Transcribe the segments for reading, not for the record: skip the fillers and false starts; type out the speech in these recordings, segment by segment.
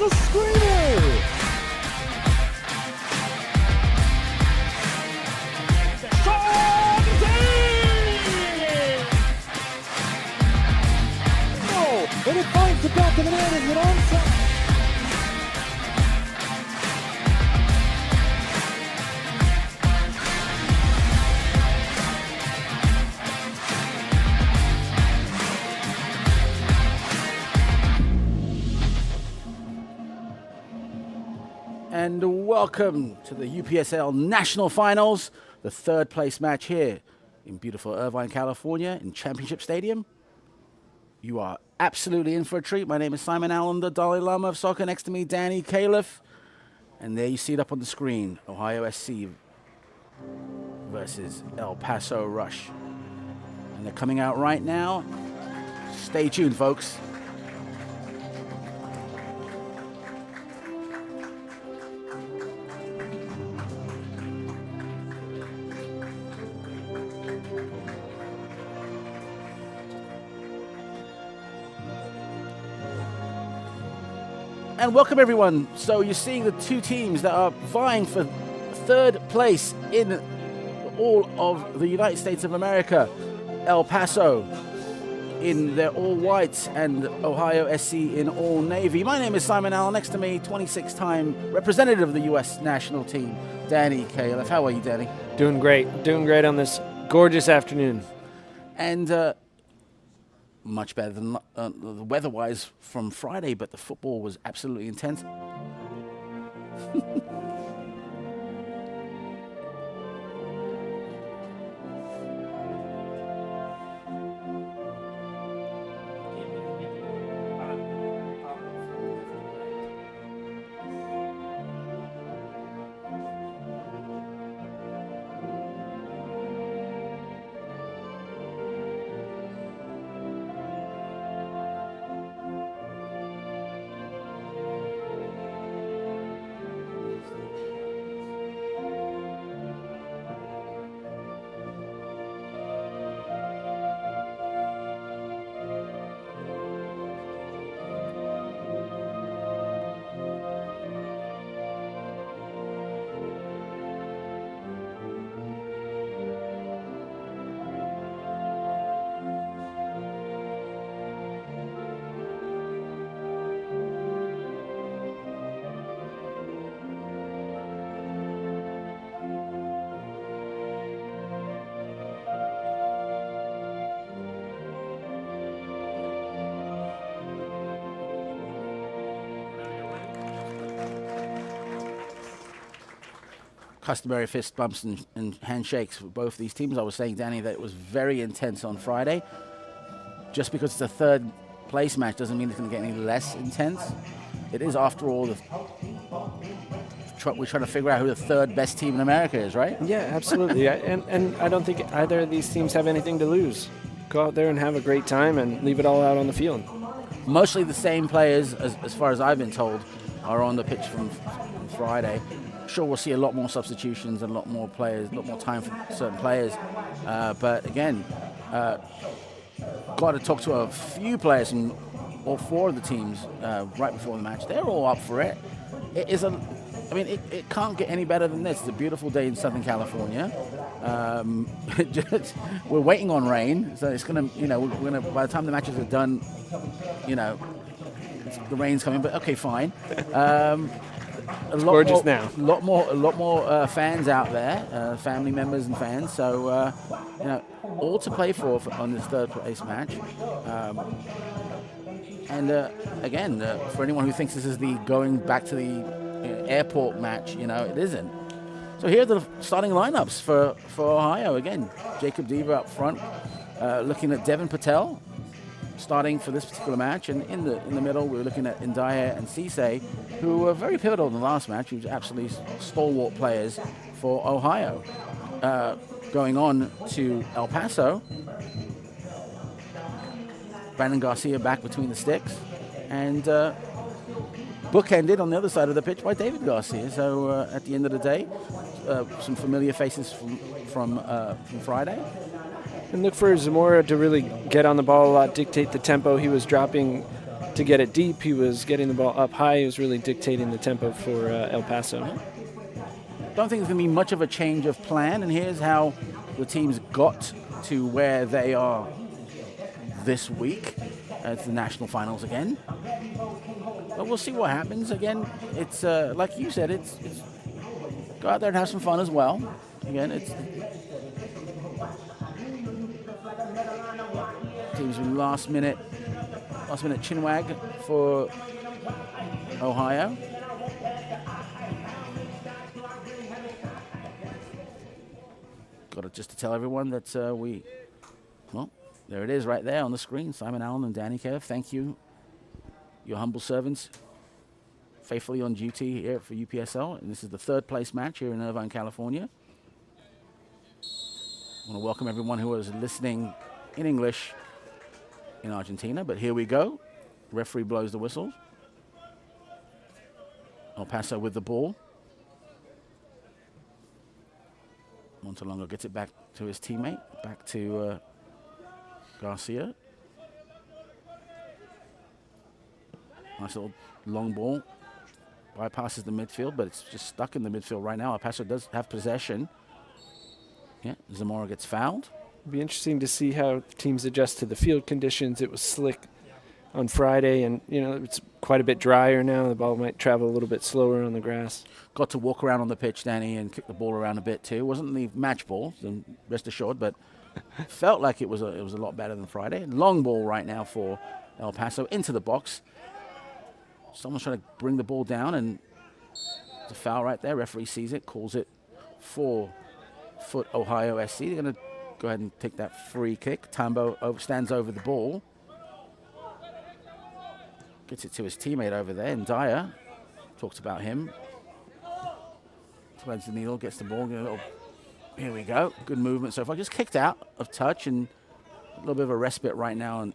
the screener. And it finds the back of the net as an onside. And welcome to the UPSL National Finals, the third place match here in beautiful Irvine, California, in Championship Stadium. You are absolutely in for a treat. My name is Simon Allen, the Dalai Lama of soccer. Next to me, Danny Califf. And there you see it up on the screen, Ohio SC versus El Paso Rush. And they're coming out right now. Stay tuned, folks. And welcome, everyone. So you're seeing the two teams that are vying for third place in all of the United States of America. El Paso in their all whites and Ohio SC in all navy. My name is Simon Allen. Next to me, 26-time representative of the U.S. national team, Danny Califf. How are you, Danny? Doing great on this gorgeous afternoon. And much better than the weather-wise from Friday, but the football was absolutely intense. Customary fist bumps and handshakes for both these teams. I was saying, Danny, that it was very intense on Friday. Just because it's a third place match doesn't mean it's going to get any less intense. It is, after all, we're trying to figure out who the third best team in America is, right? Yeah, absolutely. And I don't think either of these teams have anything to lose. Go out there and have a great time and leave it all out on the field. Mostly the same players, as far as I've been told, are on the pitch from Friday. Sure, we'll see a lot more substitutions and a lot more players, a lot more time for certain players. But again, got to talk to a few players from all four of the teams right before the match. They're all up for it. It can't get any better than this. It's a beautiful day in Southern California. We're waiting on rain, so it's gonna, by the time the matches are done, the rain's coming. But okay, fine. It's gorgeous now. A lot more fans out there, family members and fans. So, all to play for on this third place match. Again, for anyone who thinks this is the going back to the airport match, it isn't. So here are the starting lineups for Ohio. Again, Jacob Diva up front, looking at Devin Patel starting for this particular match, and in the middle we're looking at Ndaya and Cisse, who were very pivotal in the last match, who were absolutely stalwart players for Ohio. Going on to El Paso, Brandon Garcia back between the sticks, and bookended on the other side of the pitch by David Garcia. So at the end of the day, some familiar faces from Friday. And look for Zamora to really get on the ball a lot, dictate the tempo. He was dropping to get it deep. He was getting the ball up high. He was really dictating the tempo for El Paso. Don't think there's going to be much of a change of plan, and here's how the teams got to where they are this week. It's the national finals again. But we'll see what happens. Again, it's like you said, it's go out there and have some fun as well. Again, it's teams with last minute chinwag for Ohio. Got just to tell everyone that well, there it is right there on the screen. Simon Allen and Danny Kerr, thank you, your humble servants, faithfully on duty here for UPSL. And this is the third place match here in Irvine, California. I want to welcome everyone who was listening in English in Argentina, but here we go. Referee blows the whistle. El Paso with the ball. Montalongo gets it back to his teammate, back to Garcia. Nice little long ball. Bypasses the midfield, but it's just stuck in the midfield right now. El Paso does have possession. Yeah, Zamora gets fouled. It'll be interesting to see how teams adjust to the field conditions. It was slick on Friday, and it's quite a bit drier now. The ball might travel a little bit slower on the grass. Got to walk around on the pitch, Danny, and kick the ball around a bit too. Wasn't the match ball, rest assured, but felt like it was a lot better than Friday. Long ball right now for El Paso into the box. Someone's trying to bring the ball down, and it's a foul right there. Referee sees it, calls it 4-foot Ohio SC. They're going to go ahead and take that free kick. Tambo stands over the ball. Gets it to his teammate over there, and Dyer talks about him. Threads the needle, gets the ball. Here we go. Good movement so far. Just kicked out of touch, and a little bit of a respite right now. And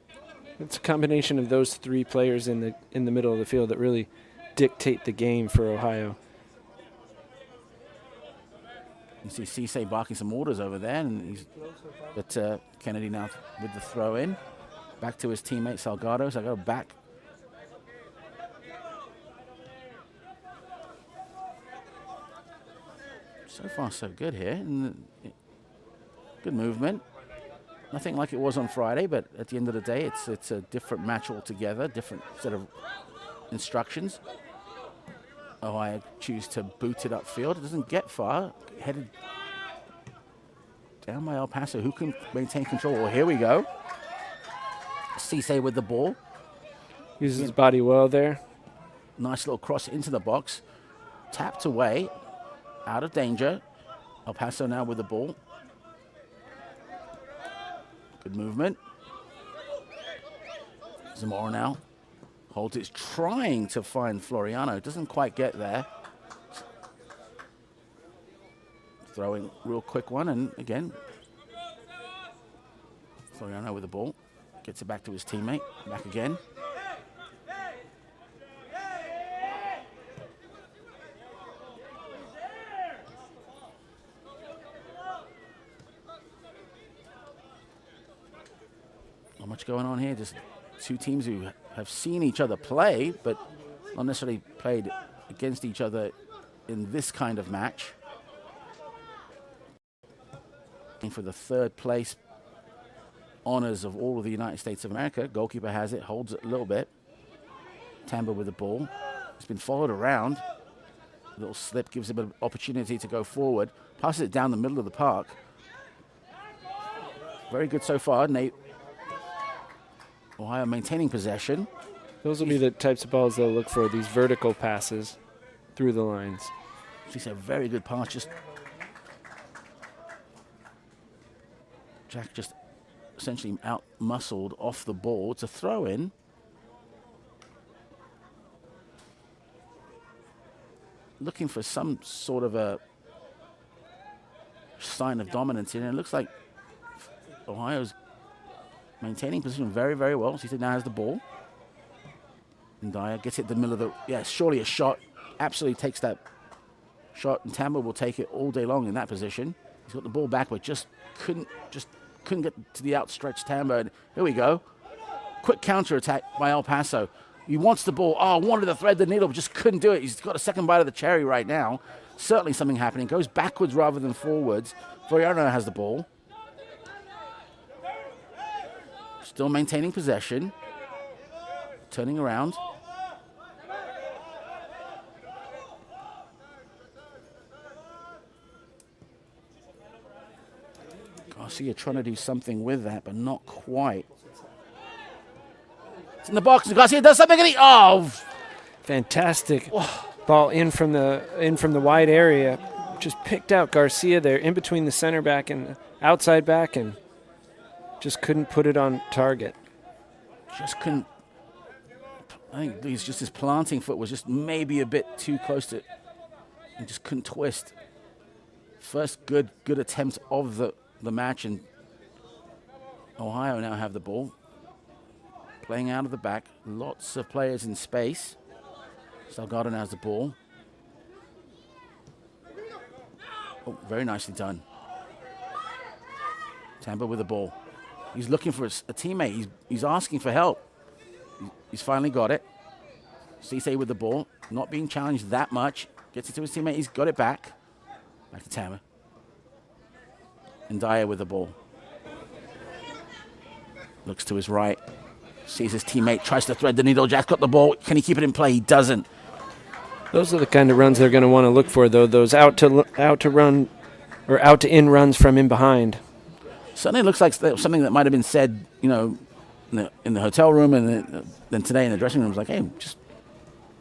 it's a combination of those three players in the middle of the field that really dictate the game for Ohio. You see Cisse barking some orders over there, but Kennedy now with the throw in. Back to his teammate Salgado. Salgado back. So far, so good here. And good movement. Nothing like it was on Friday, but at the end of the day, it's a different match altogether, different set of instructions. Ohio choose to boot it upfield. It doesn't get far. Headed down by El Paso. Who can maintain control? Well, here we go. Cisse with the ball. Uses his body well there. Nice little cross into the box. Tapped away. Out of danger. El Paso now with the ball. Good movement. Zamora now holds it, trying to find Floriano. Doesn't quite get there. Throwing real quick one, and again, Floriano with the ball. Gets it back to his teammate. Back again. Not much going on here. Just two teams who have seen each other play, but not necessarily played against each other in this kind of match. And for the third place honors of all of the United States of America, goalkeeper has it, holds it a little bit. Tambo with the ball. It's been followed around. A little slip gives him an opportunity to go forward. Passes it down the middle of the park. Very good so far, Nate. Ohio maintaining possession. Those will be the types of balls they'll look for, these vertical passes through the lines. She's a very good pass. Jack just essentially out-muscled off the ball. It's a throw-in. Looking for some sort of a sign of dominance here. And it looks like Ohio's maintaining position very, very well. She now has the ball. And Dyer gets it in the middle of the... Yeah, surely a shot. Absolutely takes that shot. And Tambo will take it all day long in that position. He's got the ball back, but just couldn't get to the outstretched Tambo. And here we go. Quick counter attack by El Paso. He wants the ball. Oh, wanted to thread the needle, but just couldn't do it. He's got a second bite of the cherry right now. Certainly something happening. Goes backwards rather than forwards. Floriano has the ball. Still maintaining possession. Turning around. Garcia trying to do something with that, but not quite. It's in the box, and Garcia does something, and fantastic ball in from the wide area. Just picked out Garcia there in between the center back and the outside back, and just couldn't put it on target. Just couldn't. I think his planting foot was just maybe a bit too close to it. He just couldn't twist. First good attempt of the match, and Ohio now have the ball. Playing out of the back. Lots of players in space. Salgado now has the ball. Oh, very nicely done. Tamba with the ball. He's looking for a teammate. He's asking for help. He's finally got it. Cisse with the ball. Not being challenged that much. Gets it to his teammate. He's got it back. Back to Tamba. And Dyer with the ball. Looks to his right. Sees his teammate. Tries to thread the needle. Jack's got the ball. Can he keep it in play? He doesn't. Those are the kind of runs they're going to want to look for, though. Those out to run or out to in runs from in behind. Certainly looks like something that might have been said, you know, in the hotel room, and then today in the dressing room. It's like, hey, just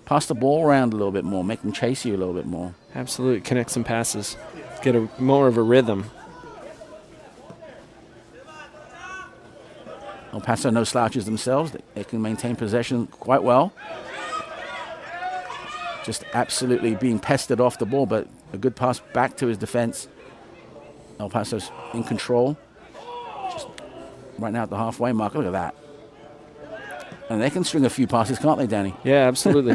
pass the ball around a little bit more, make them chase you a little bit more. Absolutely, connect some passes, get more of a rhythm. El Paso no slouches themselves. They can maintain possession quite well. Just absolutely being pestered off the ball, but a good pass back to his defense. El Paso's in control. Just right now at the halfway mark. Look at that. And they can string a few passes, can't they, Danny? Yeah, absolutely.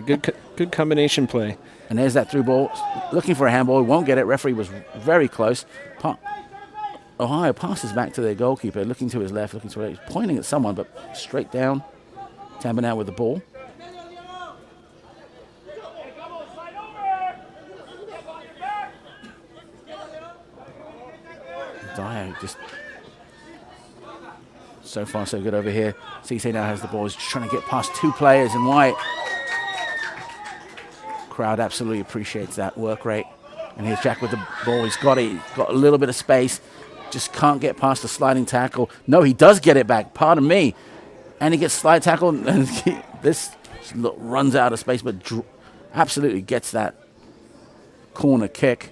Good combination play. And there's that through ball. Looking for a handball. He won't get it. Referee was very close. Ohio passes back to their goalkeeper, looking to his left, looking to his right. He's pointing at someone, but straight down. Tamba now with the ball. Dyer just so far so good over here. Cisse now has the ball. He's trying to get past two players in white. Crowd absolutely appreciates that work rate. And here's Jack with the ball. He's got it. He's got a little bit of space. Just can't get past the sliding tackle. No, he does get it back. Pardon me. And he gets slide tackle. And this runs out of space, but absolutely gets that corner kick.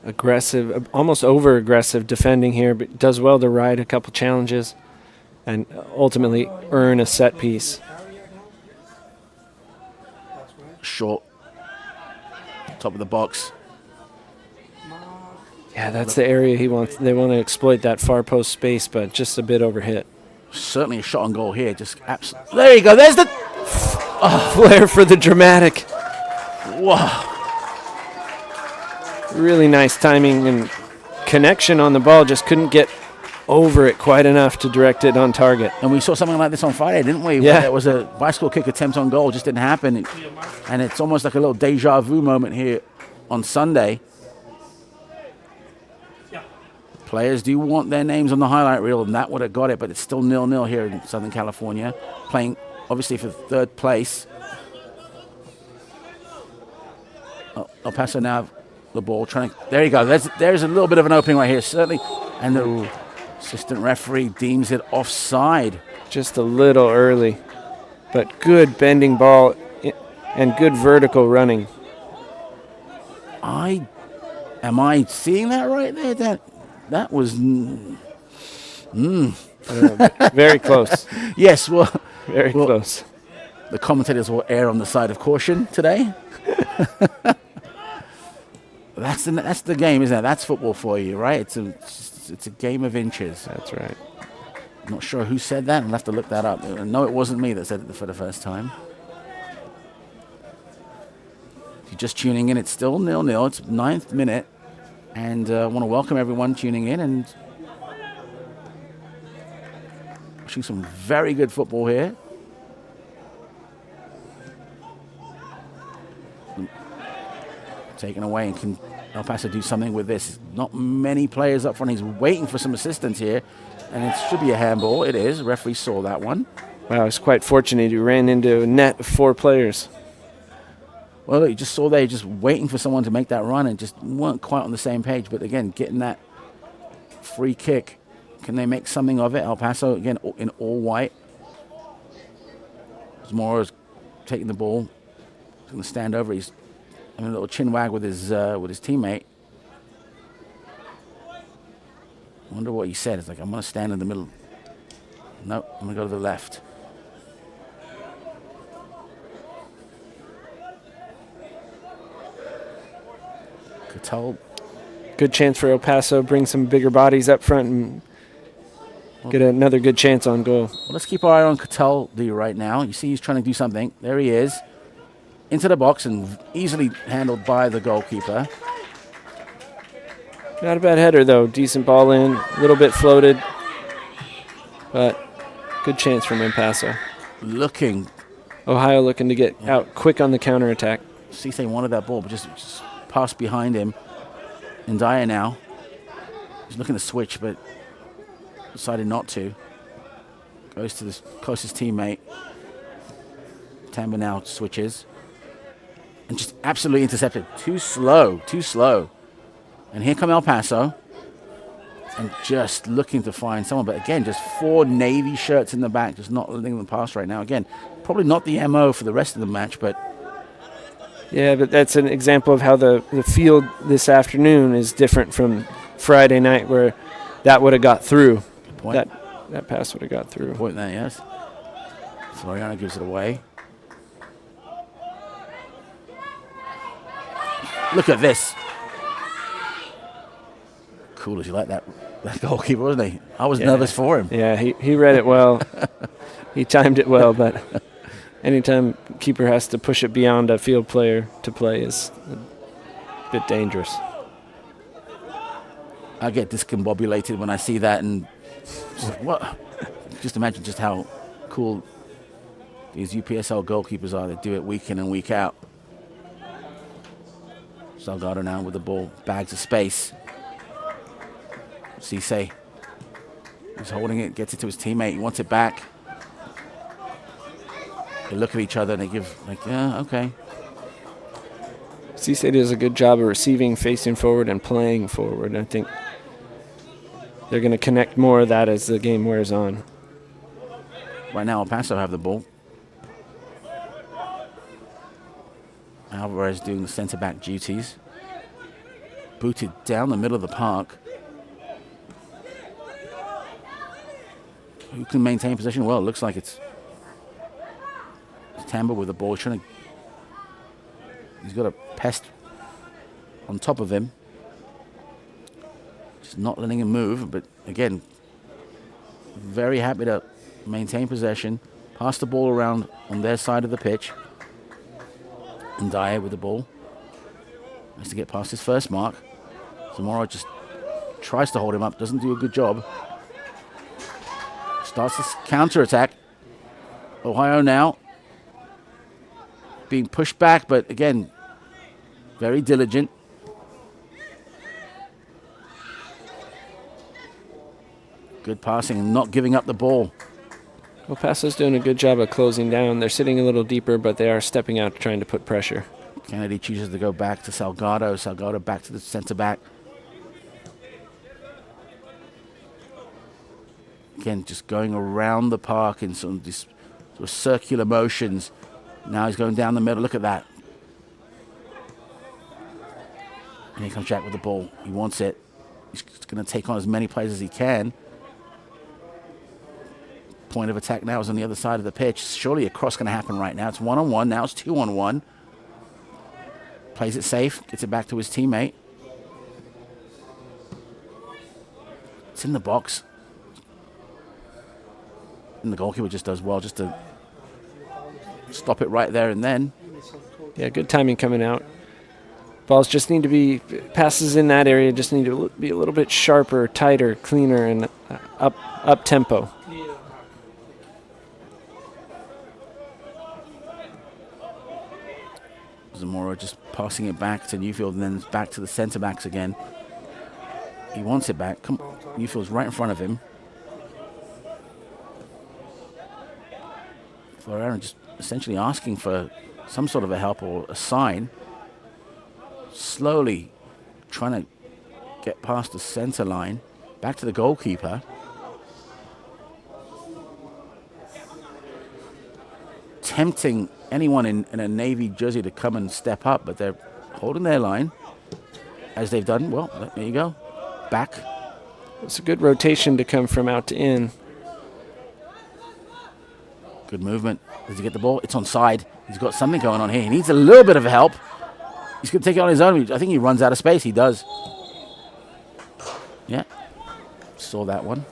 Aggressive, almost over-aggressive defending here, but does well to ride a couple challenges and ultimately earn a set piece. Short. Top of the box. Yeah, that's the area he wants. They want to exploit that far post space, but just a bit overhit. Certainly a shot on goal here. Just absolutely. There you go. There's the flair for the dramatic. Wow. Really nice timing and connection on the ball. Just couldn't get over it quite enough to direct it on target. And we saw something like this on Friday, didn't we? Yeah. Where it was a bicycle kick attempt on goal. Just didn't happen. And it's almost like a little deja vu moment here on Sunday. Players do want their names on the highlight reel, and that would have got it, but it's still 0-0 here in Southern California. Playing, obviously, for third place. El Paso now have the ball. There you go. There's a little bit of an opening right here, certainly. And the assistant referee deems it offside. Just a little early, but good bending ball and good vertical running. Am I seeing that right there? That was very close. Yes, well, very close. The commentators will err on the side of caution today. That's the game, isn't it? That's football for you, right? It's a game of inches. That's right. I'm not sure who said that. I'll have to look that up. No, it wasn't me that said it for the first time. If you're just tuning in, it's still 0-0. It's 9th minute. And I want to welcome everyone tuning in and watching some very good football here. taken away, and can El Paso do something with this? Not many players up front. He's waiting for some assistance here, and it should be a handball. It is. The referee saw that one. Wow, he's quite fortunate. He ran into a net of 4 players. Well, you just saw there, just waiting for someone to make that run and just weren't quite on the same page. But again, getting that free kick, can they make something of it? El Paso, again, in all white. Zamora's taking the ball. He's going to stand over. He's having a little chin wag with his teammate. I wonder what he said. It's like, I'm going to stand in the middle. No, I'm going to go to the left. Cattell. Good chance for El Paso. Bring some bigger bodies up front and get another good chance on goal. Well, let's keep our eye on Cattell right now. You see he's trying to do something. There he is. Into the box and easily handled by the goalkeeper. Not a bad header, though. Decent ball in. A little bit floated. But good chance from El Paso. Ohio looking to get out quick on the counterattack. Cisse wanted that ball, but just passed behind him. And Dyer now. He's looking to switch, but decided not to. Goes to the closest teammate. Tamba now switches. And just absolutely intercepted. Too slow. And here come El Paso. And just looking to find someone. But again, just 4 Navy shirts in the back. Just not letting them pass right now. Again, probably not the MO for the rest of the match, but... Yeah, but that's an example of how the field this afternoon is different from Friday night, where that would have got through. Good point. That pass would have got through. Good point there, yes. Floriano gives it away. Look at this. Cool as you like that goalkeeper, wasn't he? I was nervous for him. Yeah, he read it well. He timed it well, but anytime keeper has to push it beyond a field player to play is a bit dangerous. I get discombobulated when I see that, and what? Just imagine just how cool these UPSL goalkeepers are. They do it week in and week out. Salgado now with the ball, bags of space. Cisse, he's holding it, gets it to his teammate. He wants it back. They look at each other and they give, like, yeah, okay. Cisse does a good job of receiving, facing forward, and playing forward. I think they're going to connect more of that as the game wears on. Right now, El Paso have the ball. Alvarez doing the centre-back duties. Booted down the middle of the park. Who can maintain possession? Well, it looks like it's Tamba with the ball. He's got a pest on top of him. Just not letting him move, but again, very happy to maintain possession. Pass the ball around on their side of the pitch. And Dyer with the ball. Has to get past his first mark. Zamora just tries to hold him up, doesn't do a good job. Starts this counter-attack. Ohio now being pushed back, but again, very diligent. Good passing and not giving up the ball. El Paso's doing a good job of closing down. They're sitting a little deeper, but they are stepping out trying to put pressure. Kennedy chooses to go back to Salgado. Salgado back to the center back. Again, just going around the park in some sort of circular motions. Now he's going down the middle. Look at that. And here comes Jack with the ball. He wants it. He's going to take on as many players as he can. Point of attack now is on the other side of the pitch. Surely a cross going to happen right now. It's 1-on-1. Now it's 2-on-1. Plays it safe. Gets it back to his teammate. It's in the box. And the goalkeeper just does well just to stop it right there and then. Yeah, good timing coming out. Balls just need to be, passes in that area just need to be a little bit sharper, tighter, cleaner, and up tempo. Zamora just passing it back to Newfield and then back to the center backs again. He wants it back. Come on. Newfield's right in front of him. Ferreira just essentially asking for some sort of a help or a sign. Slowly trying to get past the center line. Back to the goalkeeper. Tempting anyone in a Navy jersey to come and step up, but they're holding their line as they've done. Well, there you go. Back. It's a good rotation to come from out to in. Good movement. Does he get the ball? It's onside. He's got something going on here. He needs a little bit of help. He's going to take it on his own. I think he runs out of space. He does. Yeah. Saw that one.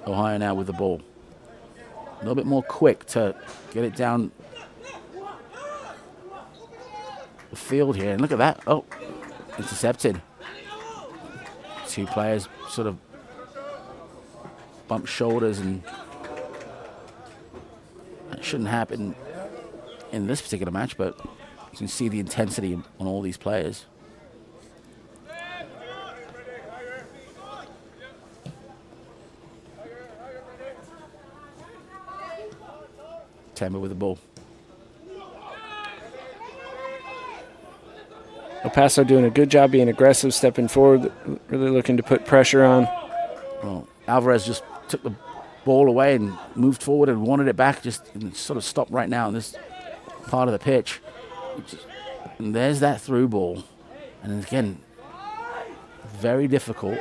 Ohio now with the ball. A little bit more quick to get it down the field here. And look at that. Oh, intercepted. Two players sort of bump shoulders, and that shouldn't happen in this particular match, but you can see the intensity on all these players. Tampa with the ball. El Paso doing a good job being aggressive, stepping forward, really looking to put pressure on. Well, Alvarez just took the ball away and moved forward and wanted it back, just and sort of stopped right now in this part of the pitch. And there's that through ball. And again, very difficult.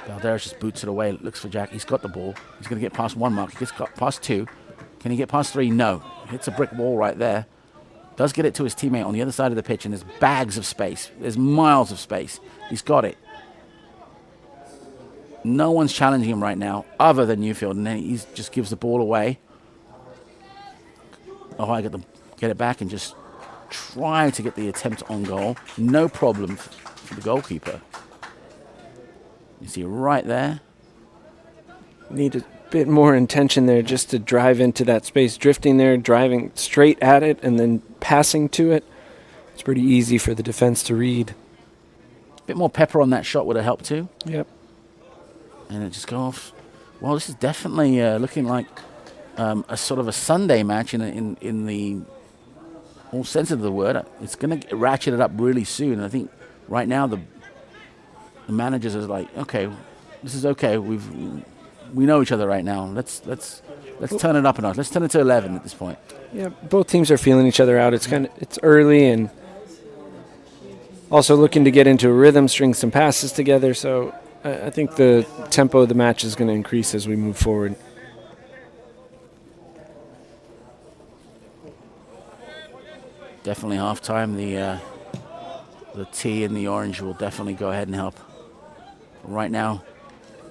Valderas just boots it away, looks for Jack. He's got the ball. He's going to get past one mark. He gets past two. Can he get past three? No. Hits a brick wall right there. Does get it to his teammate on the other side of the pitch, and there's bags of space. There's miles of space. He's got it. No one's challenging him right now other than Newfield, and then he just gives the ball away. Oh, I get it back and just try to get the attempt on goal. No problem for the goalkeeper. You see right there. Need a bit more intention there just to drive into that space. Drifting there, driving straight at it, and then passing to it. It's pretty easy for the defense to read. A bit more pepper on that shot would have helped too. Yep. And it just go off. Well, this is definitely looking like a sort of a Sunday match in the all sense of the word. It's going to ratchet it up really soon. And I think right now the managers are like, okay, this is okay. We know each other right now. Let's turn it up a notch. Let's turn it to 11 at this point. Yeah, both teams are feeling each other out. It's early and also looking to get into a rhythm, string some passes together. So I think the tempo of the match is going to increase as we move forward. Definitely halftime. The T and the orange will definitely go ahead and help. Right now,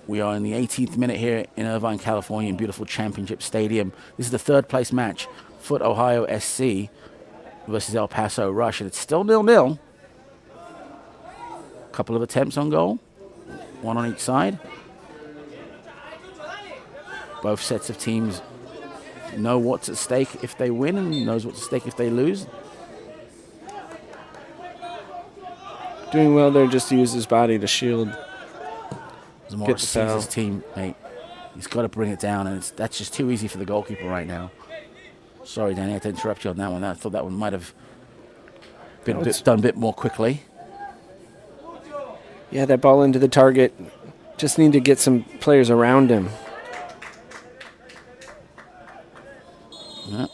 we are in the 18th minute here in Irvine, California, in beautiful Championship Stadium. This is the third place match, Foot Ohio SC versus El Paso Rush, and it's still 0-0. Couple of attempts on goal, one on each side. Both sets of teams know what's at stake if they win and knows what's at stake if they lose. Doing well there just to use his body to shield. Zamora sees his teammate. He's got to bring it down, and that's just too easy for the goalkeeper right now. Sorry, Danny, I had to interrupt you on that one. I thought that one might have been done a bit more quickly. Yeah, that ball into the target. Just need to get some players around him. Yeah.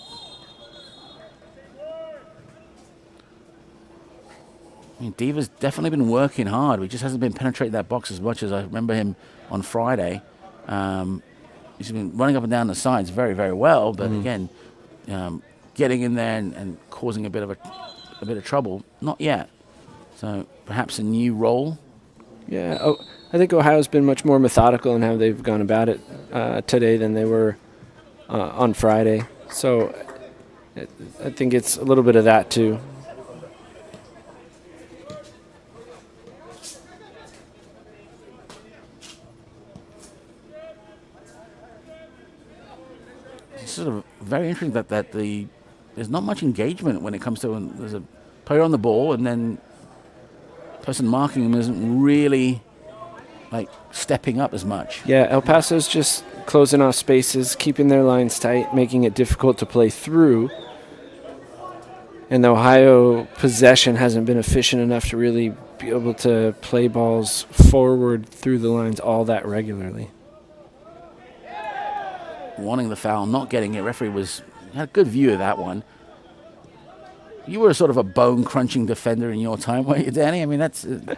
I mean, Diva's definitely been working hard. He just hasn't been penetrating that box as much as I remember him on Friday. He's been running up and down the sides very, very well, but again, getting in there and causing a bit of trouble, not yet. So perhaps a new role. Yeah, I think Ohio's been much more methodical in how they've gone about it today than they were on Friday. So I think it's a little bit of that too. It's sort of very interesting that there's not much engagement when it comes to when there's a player on the ball and then the person marking him isn't really like stepping up as much. Yeah, El Paso's just closing off spaces, keeping their lines tight, making it difficult to play through. And the Ohio possession hasn't been efficient enough to really be able to play balls forward through the lines all that regularly. Wanting the foul, not getting it. Referee had a good view of that one. You were sort of a bone-crunching defender in your time, weren't you, Danny? I mean,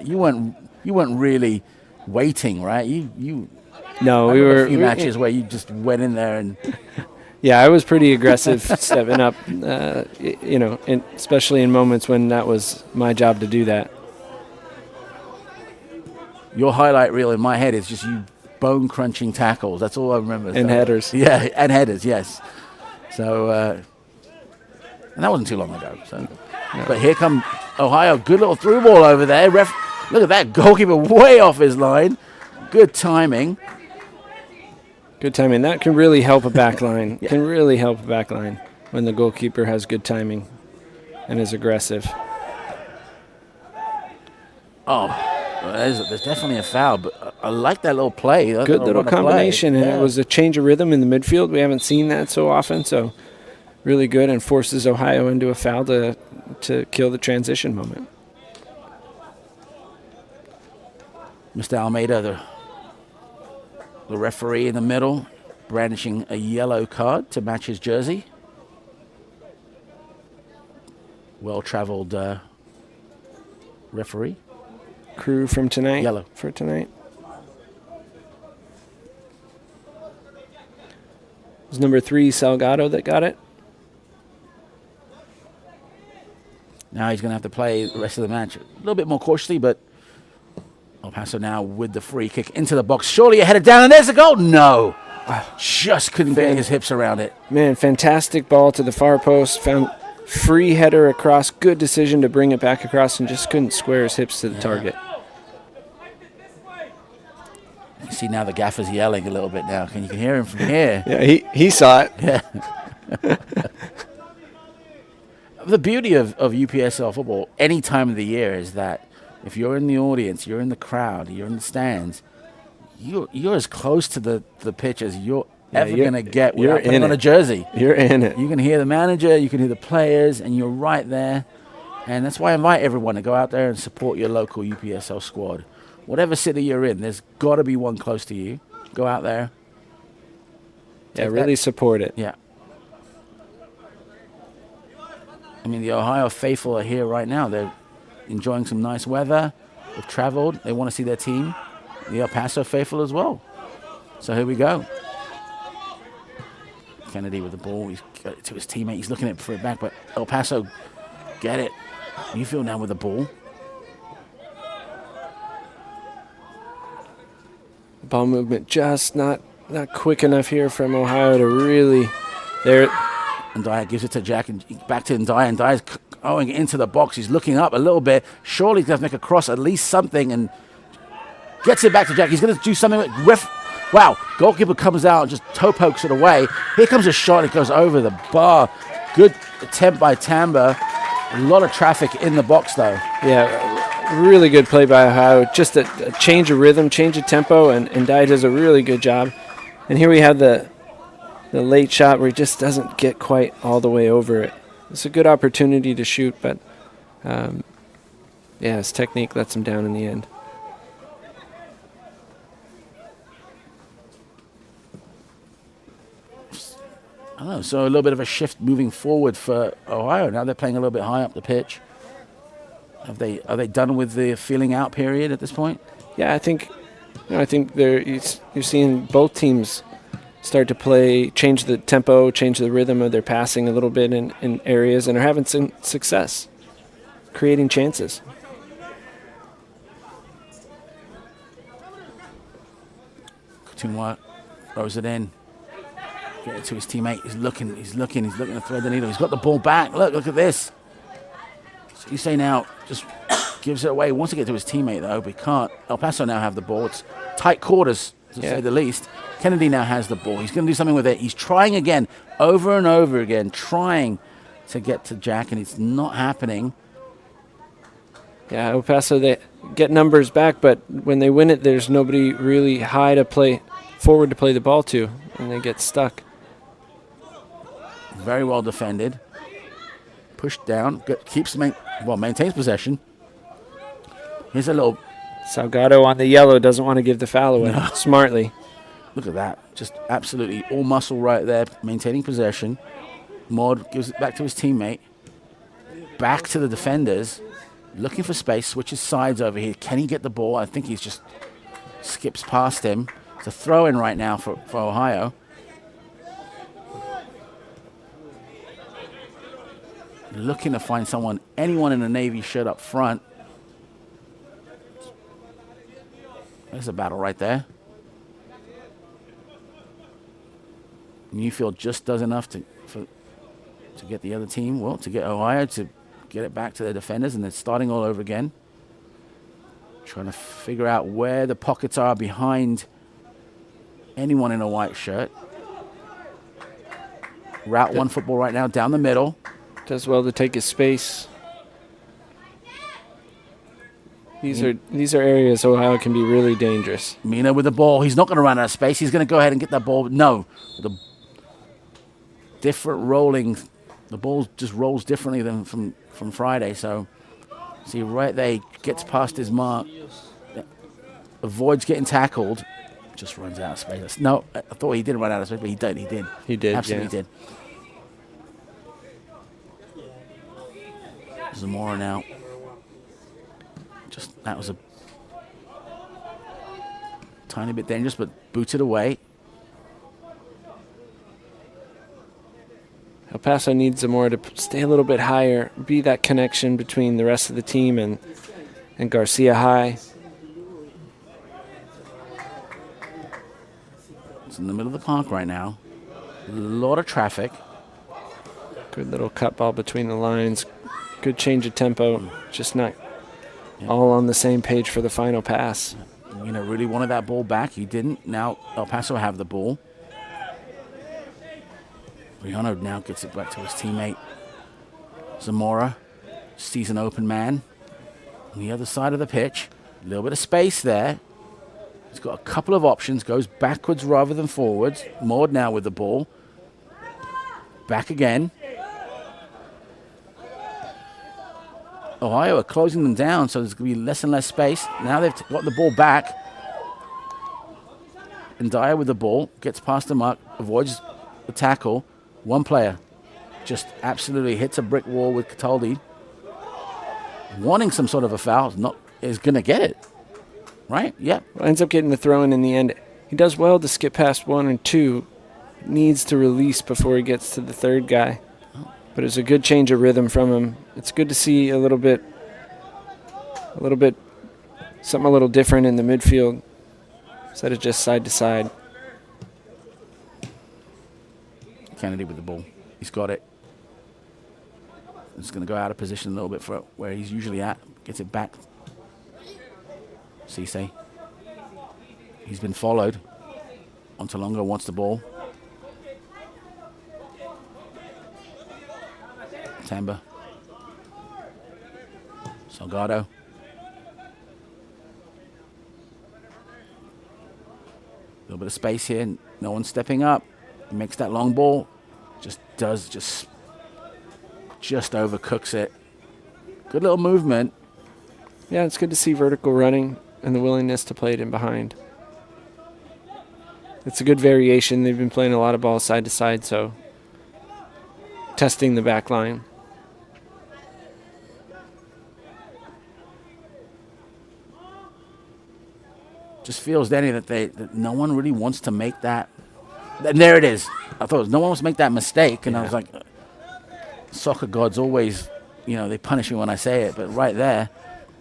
you weren't really waiting, right? No, we were a few matches where you just went in there and. Yeah, I was pretty aggressive stepping up, especially in moments when that was my job to do that. Your highlight reel in my head is just you bone-crunching tackles. That's all I remember. And headers. Yeah, and headers, yes. So, and that wasn't too long ago. So, no. But here come Ohio. Good little through ball over there. Look at that goalkeeper way off his line. Good timing. Good timing. That can really help a back line. Can really help a back line when the goalkeeper has good timing and is aggressive. Oh, there's definitely a foul, but I like that little play. Good little combination, and it was a change of rhythm in the midfield. We haven't seen that so often, so really good, and forces Ohio into a foul to kill the transition moment. Mr. Almeida, the referee in the middle, brandishing a yellow card to match his jersey. Well-traveled referee. Crew from tonight. Yellow. For tonight. It was number 3, Salgado, that got it. Now he's going to have to play the rest of the match a little bit more cautiously, but El Paso now with the free kick into the box. Surely headed down, and there's a goal. No. Just couldn't get his hips around it. Man, fantastic ball to the far post. Found free header across. Good decision to bring it back across and just couldn't square his hips to the target. You see now the gaffer's yelling a little bit now. You can hear him from here. Yeah, he saw it. Yeah. The beauty of UPSL football any time of the year is that if you're in the audience, you're in the crowd, you're in the stands, you're as close to the pitch as you're ever going to get without putting on a jersey. You're in it. You can hear the manager, you can hear the players, and you're right there. And that's why I invite everyone to go out there and support your local UPSL squad. Whatever city you're in, there's got to be one close to you. Go out there. Yeah, really support it. Yeah. I mean, the Ohio faithful are here right now. They're enjoying some nice weather. They've traveled. They want to see their team. The El Paso faithful as well. So here we go. Kennedy with the ball. He's got it to his teammate. He's looking for it back, but El Paso get it. Newfield now with the ball. Ball movement just not quick enough here from Ohio to really there. And Dyer gives it to Jack and back to Ndai. And Dyer's going into the box. He's looking up a little bit. Surely he's going to make a cross, at least something, and gets it back to Jack. He's going to do something with wow, goalkeeper comes out and just toe pokes it away. Here comes a shot. It goes over the bar. Good attempt by Tamba. A lot of traffic in the box, though. Yeah, really good play by Ohio. Just a change of rhythm, change of tempo, and Dye does a really good job. And here we have the late shot where he just doesn't get quite all the way over it. It's a good opportunity to shoot, but his technique lets him down in the end. I don't know, so a little bit of a shift moving forward for Ohio. Now they're playing a little bit high up the pitch. Are they done with the feeling out period at this point? Yeah, I think you're seeing both teams start to play, change the tempo, change the rhythm of their passing a little bit in areas, and are having some success, creating chances. Coutinho throws it in. Get it to his teammate. He's looking to thread the needle. He's got the ball back. Look at this. So you say now, just gives it away. He wants to get to his teammate, though, but he can't. El Paso now have the ball. It's tight quarters, to say the least. Kennedy now has the ball. He's going to do something with it. He's trying again, over and over again, trying to get to Jack, and it's not happening. Yeah, El Paso, they get numbers back, but when they win it, there's nobody really high to play forward to play the ball to, and they get stuck. Very well defended. Pushed down. Maintains possession. Here's a little... Salgado on the yellow doesn't want to give the foul away. No. Smartly. Look at that. Just absolutely all muscle right there, maintaining possession. Maud gives it back to his teammate. Back to the defenders. Looking for space. Switches sides over here. Can he get the ball? I think he's just skips past him. It's a throw-in right now for Ohio. Looking to find anyone in a Navy shirt up front. There's a battle right there. Newfield just does enough to get the other team, to get Ohio to get it back to their defenders, and they're starting all over again. Trying to figure out where the pockets are behind anyone in a white shirt. Route one football right now, down the middle. Does well to take his space. These are areas Ohio can be really dangerous. Mina with the ball. He's not going to run out of space. He's going to go ahead and get that ball. No. The different rolling. The ball just rolls differently than from Friday. So, see right there, he gets past his mark. Avoids getting tackled. Just runs out of space. No, I thought he didn't run out of space, but he did. He did. Absolutely did. Zamora now. That was a tiny bit dangerous, but booted away. El Paso needs Zamora to stay a little bit higher, be that connection between the rest of the team and Garcia High. It's in the middle of the park right now. A lot of traffic. Good little cut ball between the lines. Good change of tempo. Just not all on the same page for the final pass. Really wanted that ball back. He didn't. Now El Paso have the ball. Rihanna now gets it back to his teammate. Zamora sees an open man on the other side of the pitch. A little bit of space there. He's got a couple of options. Goes backwards rather than forwards. Maud now with the ball. Back again. Ohio are closing them down, so there's going to be less and less space. Now they've got the ball back. And Dyer with the ball, gets past the mark, avoids the tackle. One player just absolutely hits a brick wall with Cataldi. Wanting some sort of a foul, is going to get it. Right? Yeah. Well, ends up getting the throw-in the end. He does well to skip past 1 and 2. Needs to release before he gets to the third guy. But it's a good change of rhythm from him. It's good to see a little bit, something a little different in the midfield instead of just side to side. Kennedy with the ball. He's got it. He's going to go out of position a little bit for where he's usually at. Gets it back. Cisse. He's been followed. Montalongo wants the ball. Tamba. Salgado. A little bit of space here. No one's stepping up. He makes that long ball. Just overcooks it. Good little movement. Yeah, it's good to see vertical running and the willingness to play it in behind. It's a good variation. They've been playing a lot of balls side to side, so testing the back line. Just feels, Danny, that no one really wants to make that. And there it is. I thought no one wants to make that mistake, and I was like, soccer gods always, they punish me when I say it, but right there,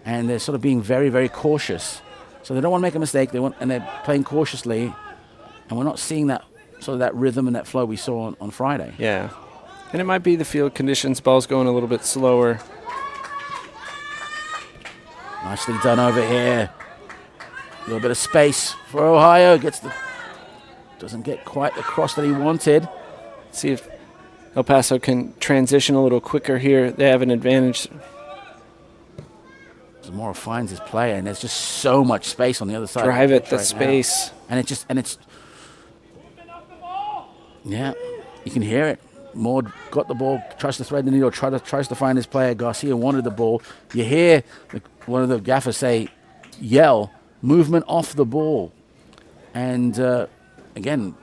and they're sort of being very, very cautious. So they don't want to make a mistake. And they're playing cautiously, and we're not seeing that sort of that rhythm and that flow we saw on Friday. Yeah. And it might be the field conditions. Ball's going a little bit slower. Nicely done over here. A little bit of space for Ohio. Doesn't get quite the cross that he wanted. See if El Paso can transition a little quicker here. They have an advantage. Zamora finds his player, and there's just so much space on the other side. Drive it, the right space. Now. And it's yeah, you can hear it. Maud got the ball, tries to thread the needle, tries to find his player. Garcia wanted the ball. You hear one of the gaffers yell, movement off the ball. And again.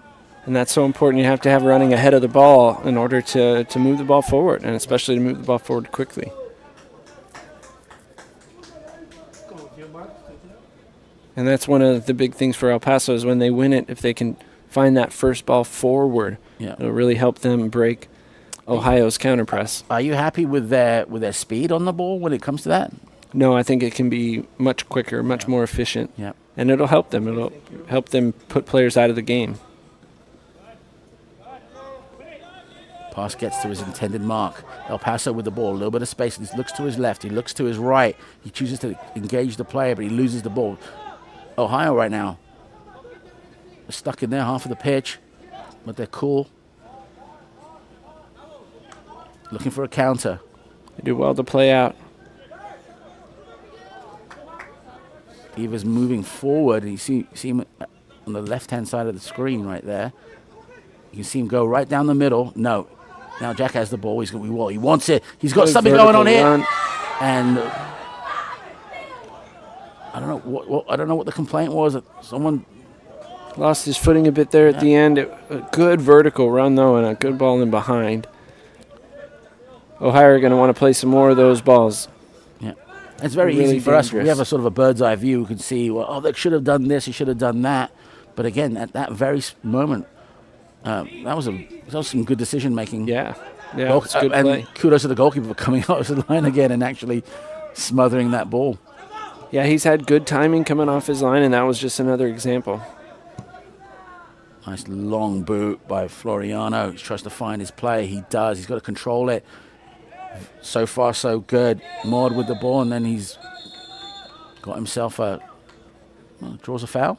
And that's so important. You have to have running ahead of the ball in order to move the ball forward, and especially to move the ball forward quickly. And that's one of the big things for El Paso is when they win it, if they can find that first ball forward, it'll really help them break Ohio's counterpress. Are you happy with their speed on the ball when it comes to that? No, I think it can be much quicker, much more efficient. Yeah. And it'll help them. It'll help them put players out of the game. Pass gets to his intended mark. El Paso with the ball, a little bit of space. He looks to his left. He looks to his right. He chooses to engage the player, but he loses the ball. Ohio right now, they're stuck in their half of the pitch, but they're cool. Looking for a counter. They do well to play out. Eva's moving forward. You see him on the left-hand side of the screen right there. You can see him go right down the middle. No. Now Jack has the ball. He wants it. He's got something going on here. And I don't know what the complaint was. Someone lost his footing a bit there at the end. A good vertical run, though, and a good ball in behind. Ohio are going to want to play some more of those balls. Yeah. It's very really easy for us. dangerous. We have a sort of a bird's eye view. We can see, they should have done this. He should have done that. But again, at that very moment, that was some good decision making. Yeah, it's good and play. Kudos to the goalkeeper for coming out of the line again and actually smothering that ball. Yeah, he's had good timing coming off his line, and that was just another example. Nice long boot by Floriano. He tries to find his play. He does. He's got to control it. So far, so good. Maud with the ball, and then he's got himself draws a foul.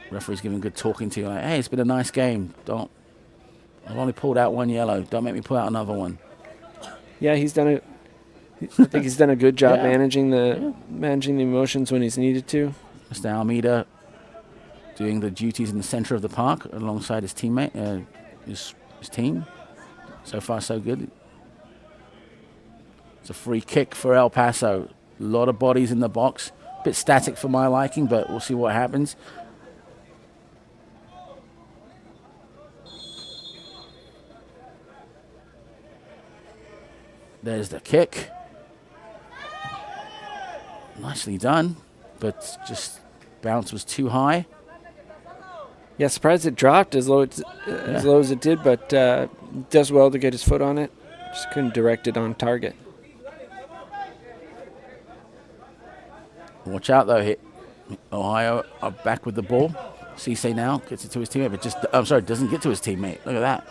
Referee's giving good talking to you, like, hey, it's been a nice game. I've only pulled out one yellow. Don't make me pull out another one. Yeah, I think he's done a good job managing the emotions when he's needed to. Mr. Almeida doing the duties in the center of the park alongside his teammate, his team. So far, so good. It's a free kick for El Paso. A lot of bodies in the box. A bit static for my liking, but we'll see what happens. There's the kick. Nicely done, but just bounce was too high. Yeah, surprised it dropped as low as it did, but does well to get his foot on it. Just couldn't direct it on target. Watch out, though. Ohio are back with the ball. Cisse now gets it to his teammate, but doesn't get to his teammate. Look at that.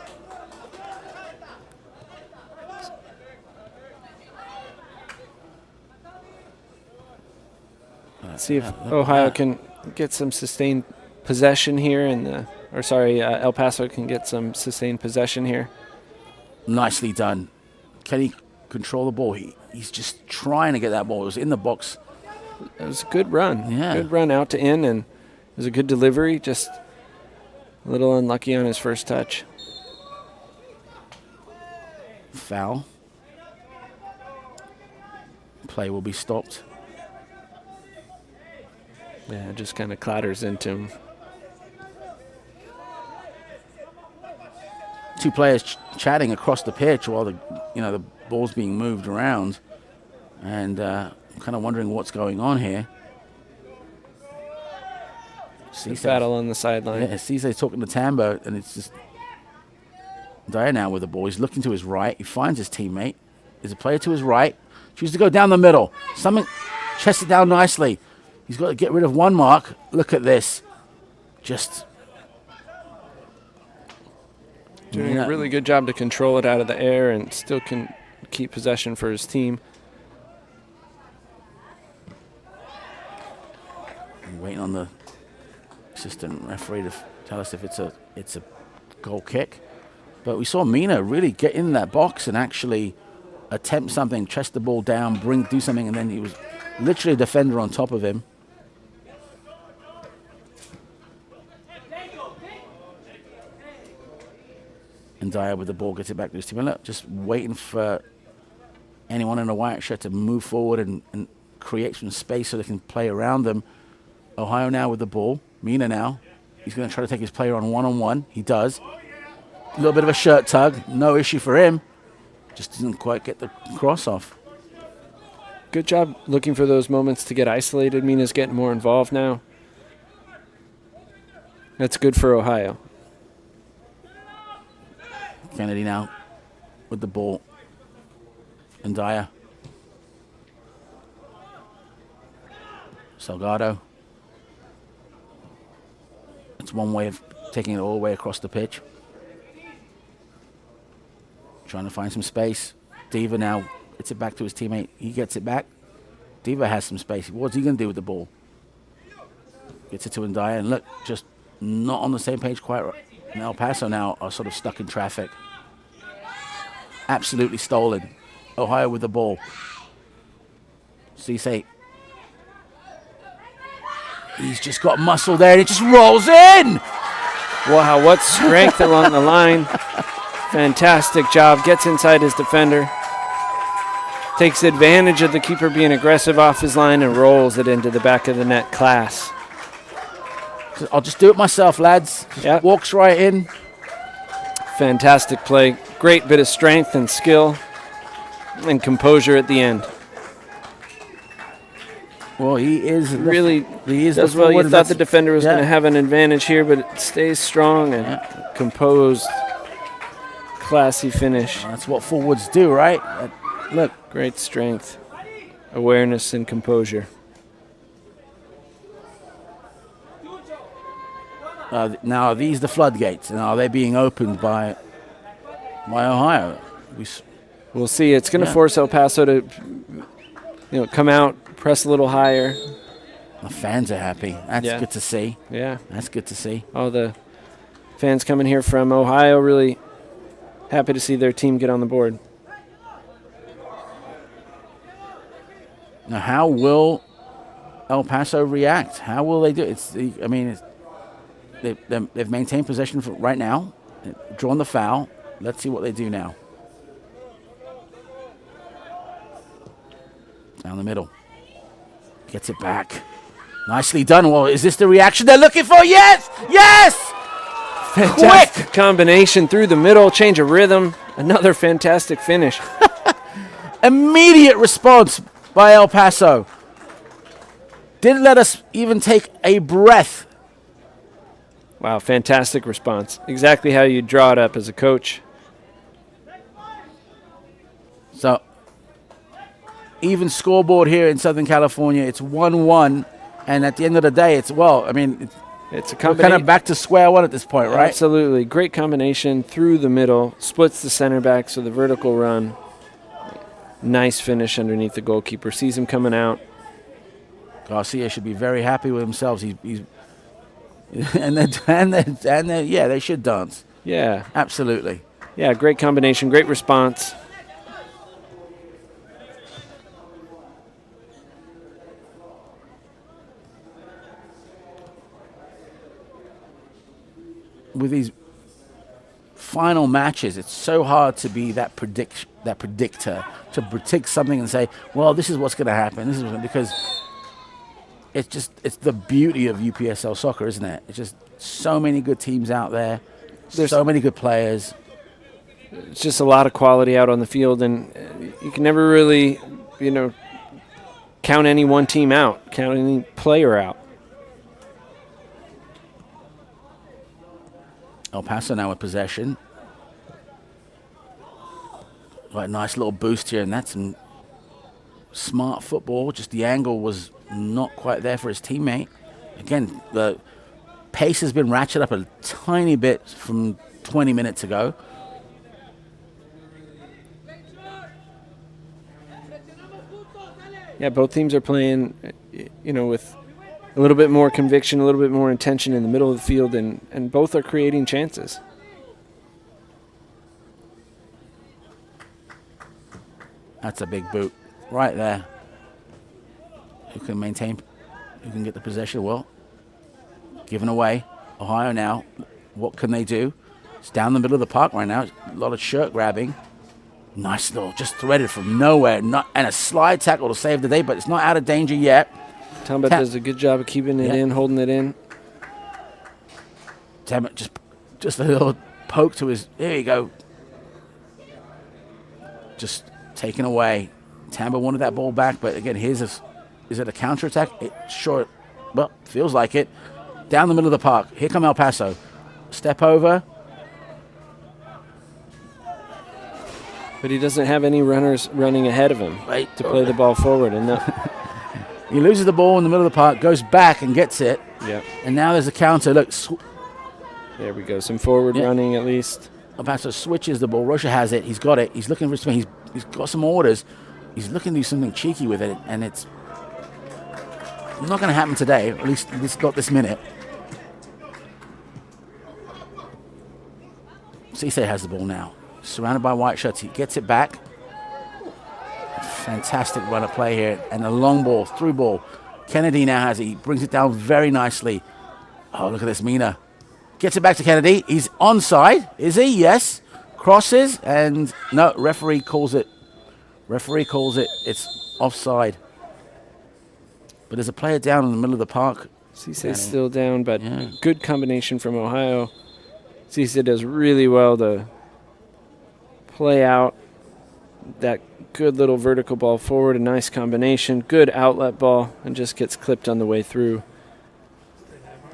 See if Ohio can get some sustained possession here, El Paso can get some sustained possession here. Nicely done. Can he control the ball? He's just trying to get that ball. It was in the box. It was a good run. Yeah. Good run out to in, and it was a good delivery. Just a little unlucky on his first touch. Foul. Play will be stopped. Yeah, just kind of clatters into him. Two players chatting across the pitch while the ball's being moved around, and I'm kind of wondering what's going on here. Battle on the sideline. Yeah, Cisse's talking to Tambo, and it's just Dyer now with the ball. He's looking to his right. He finds his teammate. There's a player to his right. Chooses to go down the middle. Chests it down nicely. He's got to get rid of one mark. Look at this. just Doing a really good job to control it out of the air and still can keep possession for his team. Waiting on the assistant referee to tell us if it's a goal kick. But we saw Mina really get in that box and actually attempt something, chest the ball down, do something, and then he was literally a defender on top of him. And Dyer with the ball gets it back to his team. And look, just waiting for anyone in a white shirt to move forward and create some space so they can play around them. Ohio now with the ball. Mina now. He's going to try to take his player on one-on-one. He does. A little bit of a shirt tug. No issue for him. Just didn't quite get the cross off. Good job looking for those moments to get isolated. Mina's getting more involved now. That's good for Ohio. Kennedy now with the ball. And Dyer. Salgado. It's one way of taking it all the way across the pitch. Trying to find some space. Diva now gets it back to his teammate. He gets it back. Diva has some space. What's he going to do with the ball? Gets it to Ndaya. And look, just not on the same page quite right. And El Paso now are sort of stuck in traffic. Absolutely stolen. Ohio with the ball. Cisse. He's just got muscle there and it just rolls in. Wow, what strength along the line. Fantastic job. Gets inside his defender. Takes advantage of the keeper being aggressive off his line and rolls it into the back of the net. Class. I'll just do it myself, lads. Yep. Walks right in. Fantastic play. Great bit of strength and skill and composure at the end. Well, he is really does well. You thought the defender was going to have an advantage here, but it stays strong and composed. Classy finish. That's what forwards do, right? Look. Great strength, awareness, and composure. Now, are these the floodgates? And are they being opened by Ohio? We'll see. It's going to force El Paso to come out, press a little higher. The fans are happy. That's good to see. Yeah. That's good to see. All the fans coming here from Ohio really happy to see their team get on the board. Now, how will El Paso react? How will they do it? They've maintained possession for right now, drawn the foul. Let's see what they do now. Down the middle. Gets it back. Nicely done. Well, is this the reaction they're looking for? Yes! Yes! Fantastic quick combination through the middle, change of rhythm. Another fantastic finish. Immediate response by El Paso. Didn't let us even take a breath. Wow, fantastic response. Exactly how you draw it up as a coach. So, even scoreboard here in Southern California. It's 1-1, and at the end of the day, it's a combination. We're kind of back to square one at this point, right? Absolutely. Great combination through the middle, splits the center back, so the vertical run. Nice finish underneath the goalkeeper. Sees him coming out. Garcia should be very happy with themselves. He's and they should dance. Yeah. Absolutely. Yeah, great combination, great response. With these final matches, it's so hard to be that predictor, to predict something and say, well, this is what's going to happen. Because it's the beauty of UPSL soccer, isn't it? It's just so many good teams out there. There's so many good players. It's just a lot of quality out on the field, and you can never really, count any one team out, count any player out. El Paso now with possession. Right, nice little boost here, and that's some smart football. Just the angle was not quite there for his teammate. Again, pace has been ratcheted up a tiny bit from 20 minutes ago. Yeah, both teams are playing, with a little bit more conviction, a little bit more intention in the middle of the field, and both are creating chances. That's a big boot right there. Who can maintain, who can get the possession? Well, given away. Ohio now, what can they do? It's down the middle of the park right now. A lot of shirt grabbing. Nice little, just threaded from nowhere. And a slide tackle to save the day, but it's not out of danger yet. Tamba does a good job of keeping it in, holding it in. Tamba just a little poke to his, there you go. Just taken away. Tamba wanted that ball back, but again, is it a counterattack? Well, feels like it. Down the middle of the park. Here come El Paso. Step over. But he doesn't have any runners running ahead of him to play the ball forward. And he loses the ball in the middle of the park, goes back and gets it. Yep. And now there's a counter. Look. There we go. Some forward running at least. El Paso switches the ball. Rocha has it. He's got it. He's looking for something. He's got some orders. He's looking to do something cheeky with it, and it's not going to happen today. At least not this minute. Cisse has the ball now. Surrounded by white shirts. He gets it back. Fantastic run of play here. And a long ball, through ball. Kennedy now has it. He brings it down very nicely. Oh, look at this. Mina gets it back to Kennedy. He's onside. Is he? Yes. Crosses. And no, referee calls it. It's offside. But there's a player down in the middle of the park. Cisse's still down, but good combination from Ohio. Cisse does really well to play out that good little vertical ball forward, a nice combination, good outlet ball, and just gets clipped on the way through.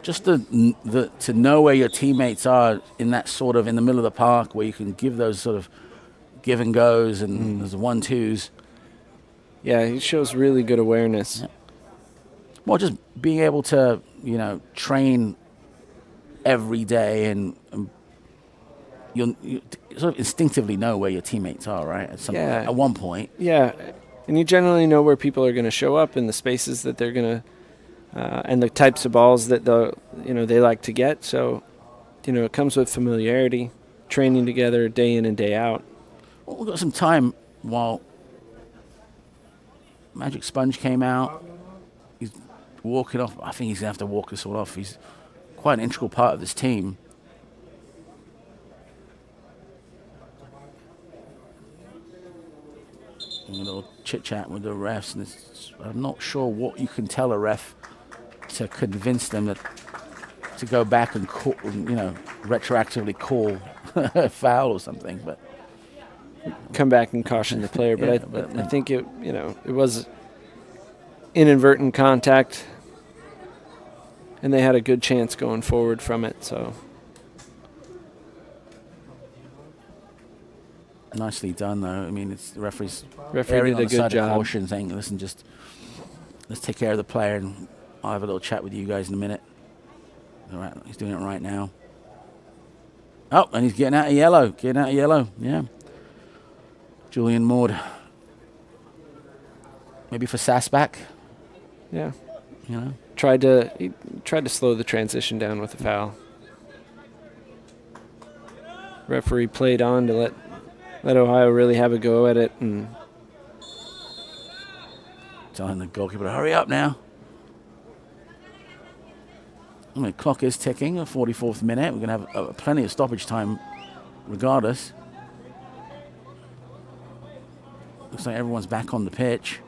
Just to know where your teammates are in that sort of in the middle of the park where you can give those sort of give and goes and there's 1-2s. Yeah, he shows really good awareness. Yeah. Well, just being able to, train every day and you sort of instinctively know where your teammates are, right? At one point. Yeah, and you generally know where people are going to show up in the spaces that they're going to, and the types of balls that they like to get. So, it comes with familiarity, training together day in and day out. Well, we've got some time while Magic Sponge came out. He's walking off. I think he's going to have to walk us all off. He's quite an integral part of this team. A little chit-chat with the refs, and I'm not sure what you can tell a ref to convince them to go back and call, retroactively call a foul or something. But come back and caution the player. But I think it was inadvertent contact, and they had a good chance going forward from it. So. Nicely done, though. I mean, the referee did a good job. Caution, saying, "Listen, let's take care of the player, and I'll have a little chat with you guys in a minute." All right, he's doing it right now. Oh, and he's getting out of yellow. Yeah. Julian Maud. Maybe for Sasbach. Yeah. He tried to slow the transition down with a foul. Referee played on to let Ohio really have a go at it, and telling the goalkeeper to hurry up now. The clock is ticking, the 44th minute. We're going to have plenty of stoppage time regardless. Looks like everyone's back on the pitch.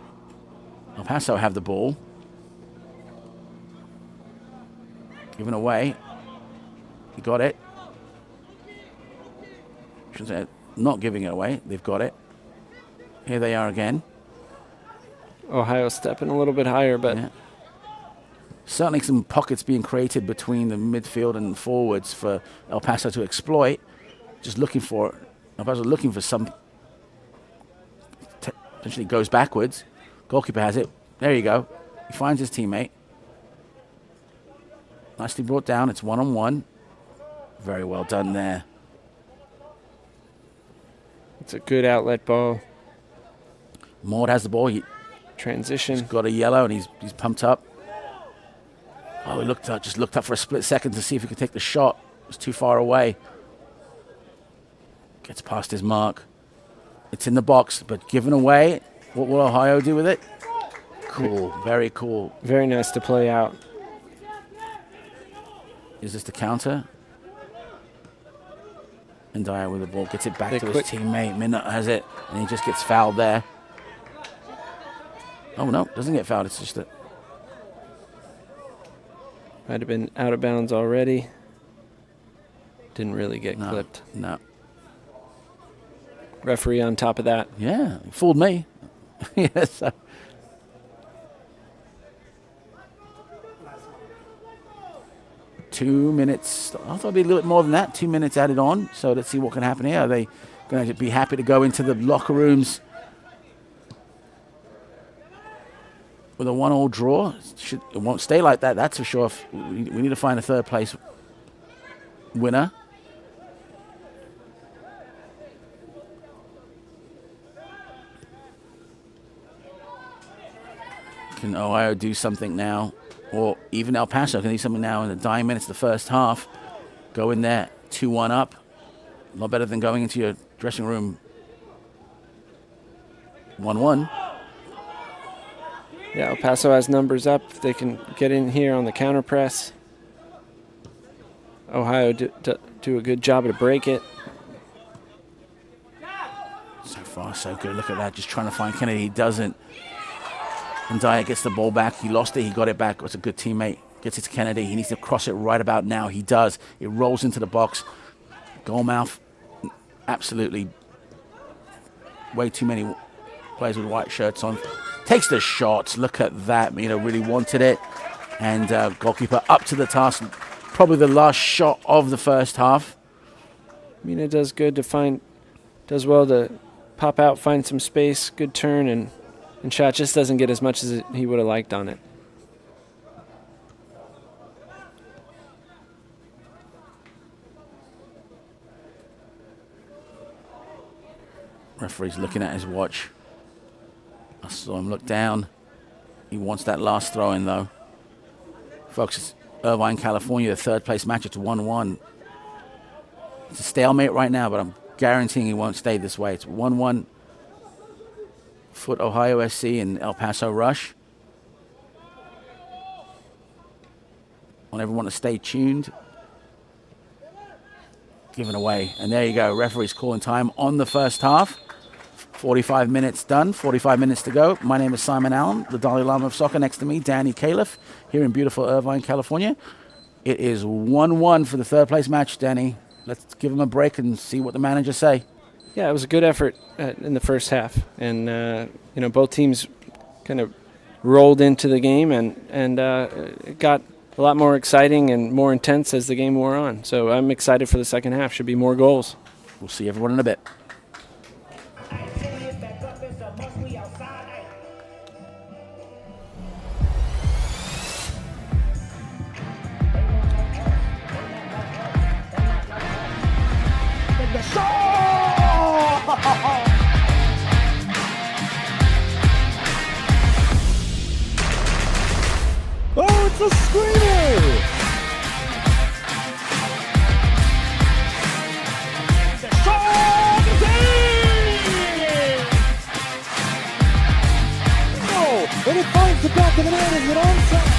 El Paso have the ball. Given away. He got it. Shouldn't say not giving it away. They've got it. Here they are again. Ohio stepping a little bit higher, but certainly some pockets being created between the midfield and forwards for El Paso to exploit. Just looking for it. El Paso looking for some. Potentially goes backwards. Goalkeeper has it. There you go. He finds his teammate. Nicely brought down. It's 1-on-1. Very well done there. It's a good outlet ball. Maud has the ball. He's Transition. got a yellow, and he's pumped up. Oh, he just looked up for a split second to see if he could take the shot. It was too far away. Gets past his mark. It's in the box, but given away. What will Ohio do with it? Cool. Very cool. Very nice to play out. Is this the counter? And Dyer with the ball gets it back They to quick- his teammate. Minot has it, and he just gets fouled there. Oh, no, doesn't get fouled. It's just that. Might have been out of bounds already. Didn't really get No, clipped. no. Referee on top of that. Yeah, he fooled me. Yeah, so. Two minutes. I thought it'd be a little bit more than that. 2 minutes added on. So let's see what can happen here. Are they going to be happy to go into the locker rooms with a 1-1 draw? It won't stay like that, that's for sure. We need to find a third place winner. Can Ohio do something now? Or even El Paso can do something now in the dying minutes of the first half. Go in there, 2-1 up. A lot better than going into your dressing room 1-1. Yeah, El Paso has numbers up. They can get in here on the counter press. Ohio do a good job to break it. So far, so good. Look at that, just trying to find Kennedy. He doesn't. And Dyer gets the ball back. He lost it. He got it back. It's a good teammate. Gets it to Kennedy. He needs to cross it right about now. He does. It rolls into the box. Goalmouth, absolutely way too many players with white shirts on. Takes the shot. Look at that. Really wanted it. And goalkeeper up to the task. Probably the last shot of the first half. Mina does well to pop out, find some space, good turn, and shot just doesn't get as much as he would have liked on it. Referee's looking at his watch. I saw him look down. He wants that last throw in, though. Folks, it's Irvine, California, the third place match. It's 1-1. It's a stalemate right now, but I'm guaranteeing it won't stay this way. It's 1-1. Foot Ohio SC and El Paso Rush. Want everyone to stay tuned. Given away. And there you go. Referee's calling time on the first half. 45 minutes done. 45 minutes to go. My name is Simon Allen, the Dalai Lama of soccer. Next to me, Danny Califf, here in beautiful Irvine, California. It is 1-1 for the third place match, Danny. Let's give him a break and see what the managers say. Yeah, it was a good effort in the first half, and both teams kind of rolled into the game, and it got a lot more exciting and more intense as the game wore on. So I'm excited for the second half. Should be more goals. We'll see everyone in a bit. Oh, it's a screamer! Oh, and it finds the back of the net. Is it onside?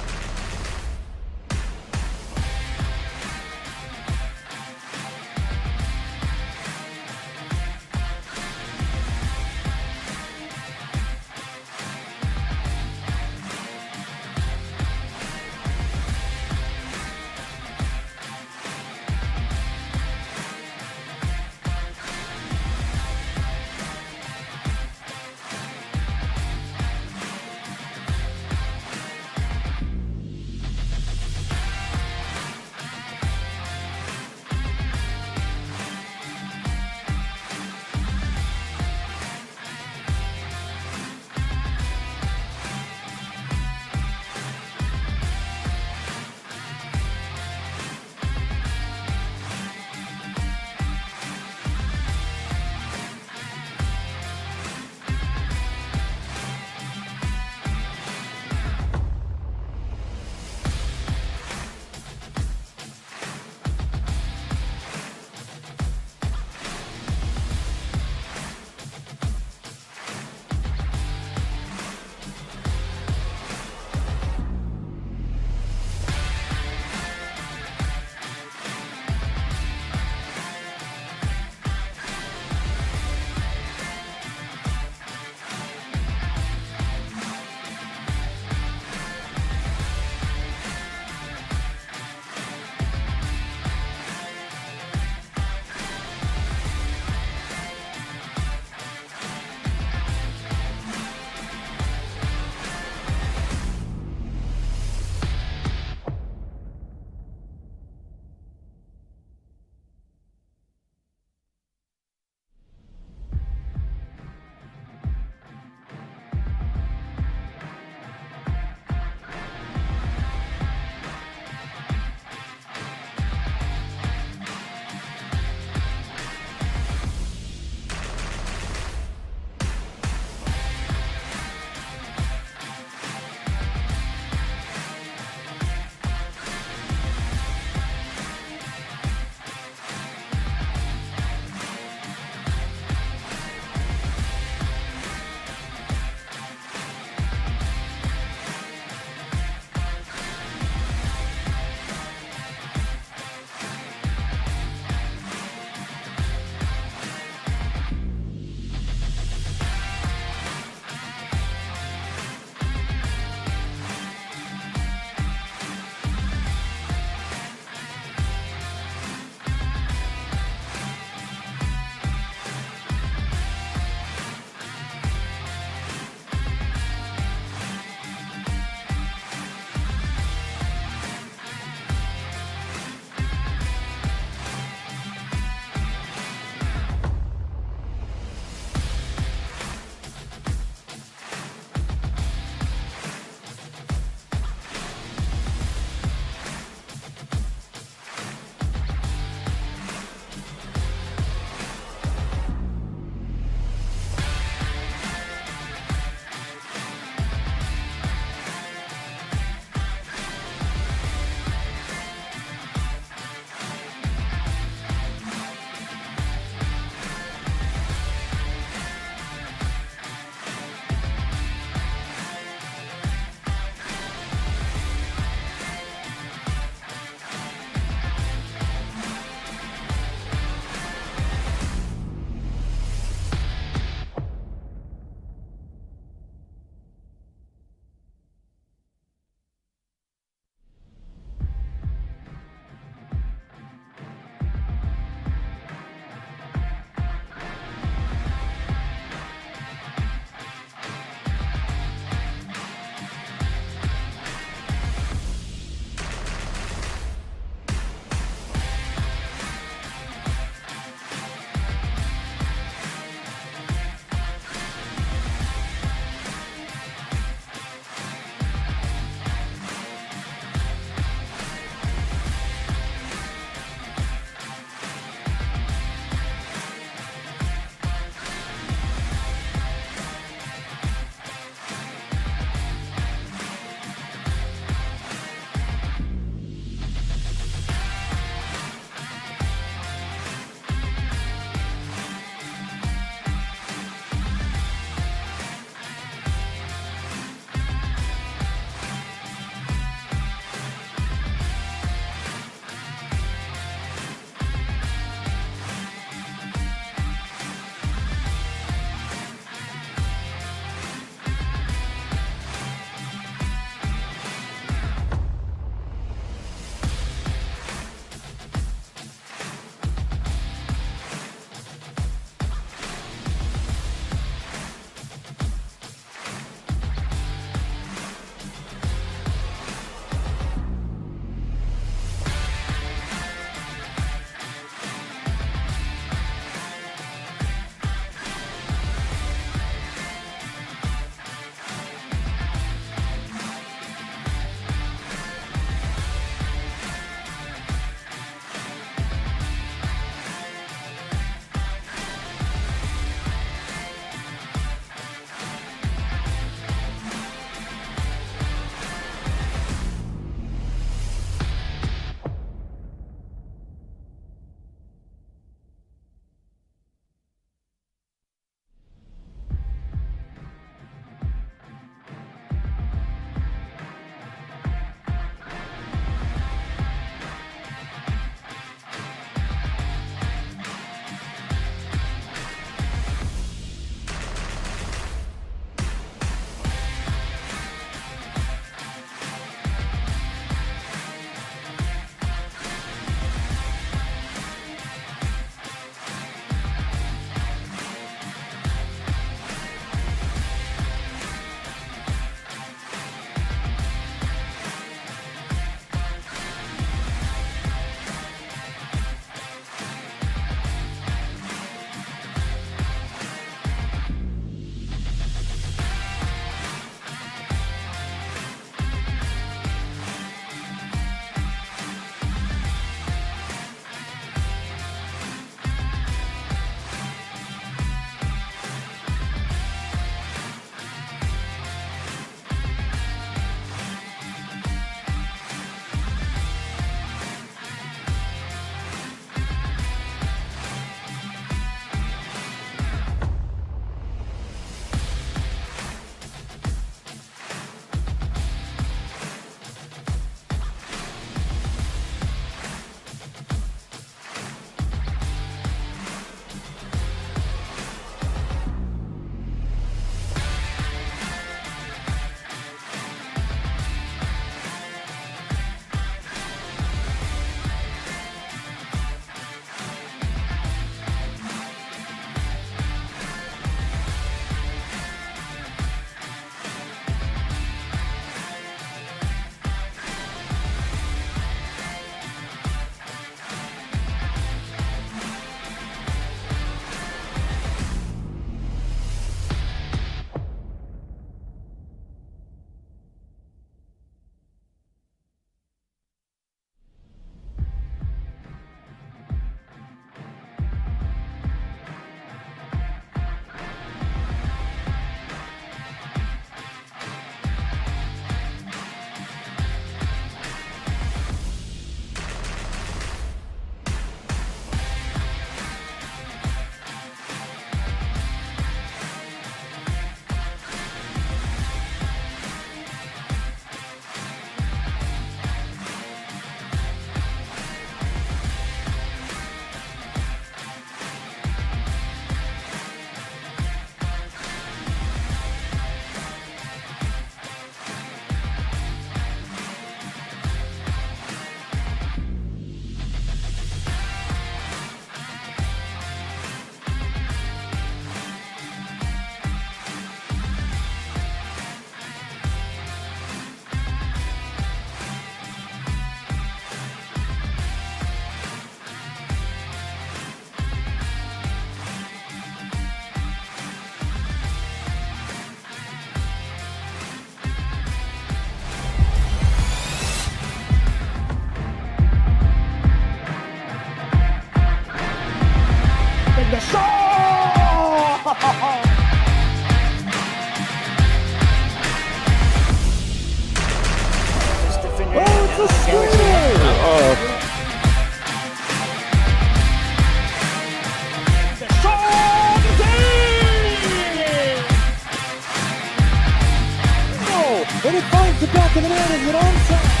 And it finds the back of the net. Is it onside?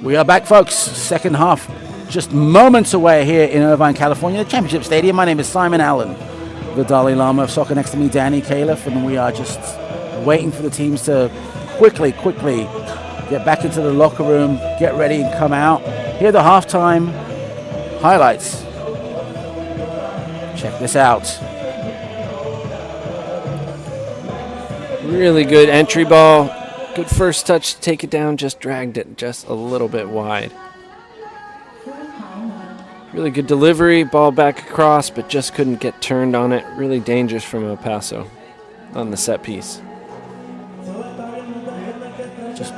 We are back, folks. Second half, just moments away here in Irvine, California, the Championship Stadium. My name is Simon Allen, the Dalai Lama of soccer. Next to me, Danny Califf, and we are just waiting for the teams to quickly get back into the locker room, get ready, and come out. Here are the halftime highlights. Check this out. Really good entry ball. Good first touch to take it down, just dragged it just a little bit wide. Really good delivery, ball back across, but just couldn't get turned on it. Really dangerous from El Paso on the set piece. Just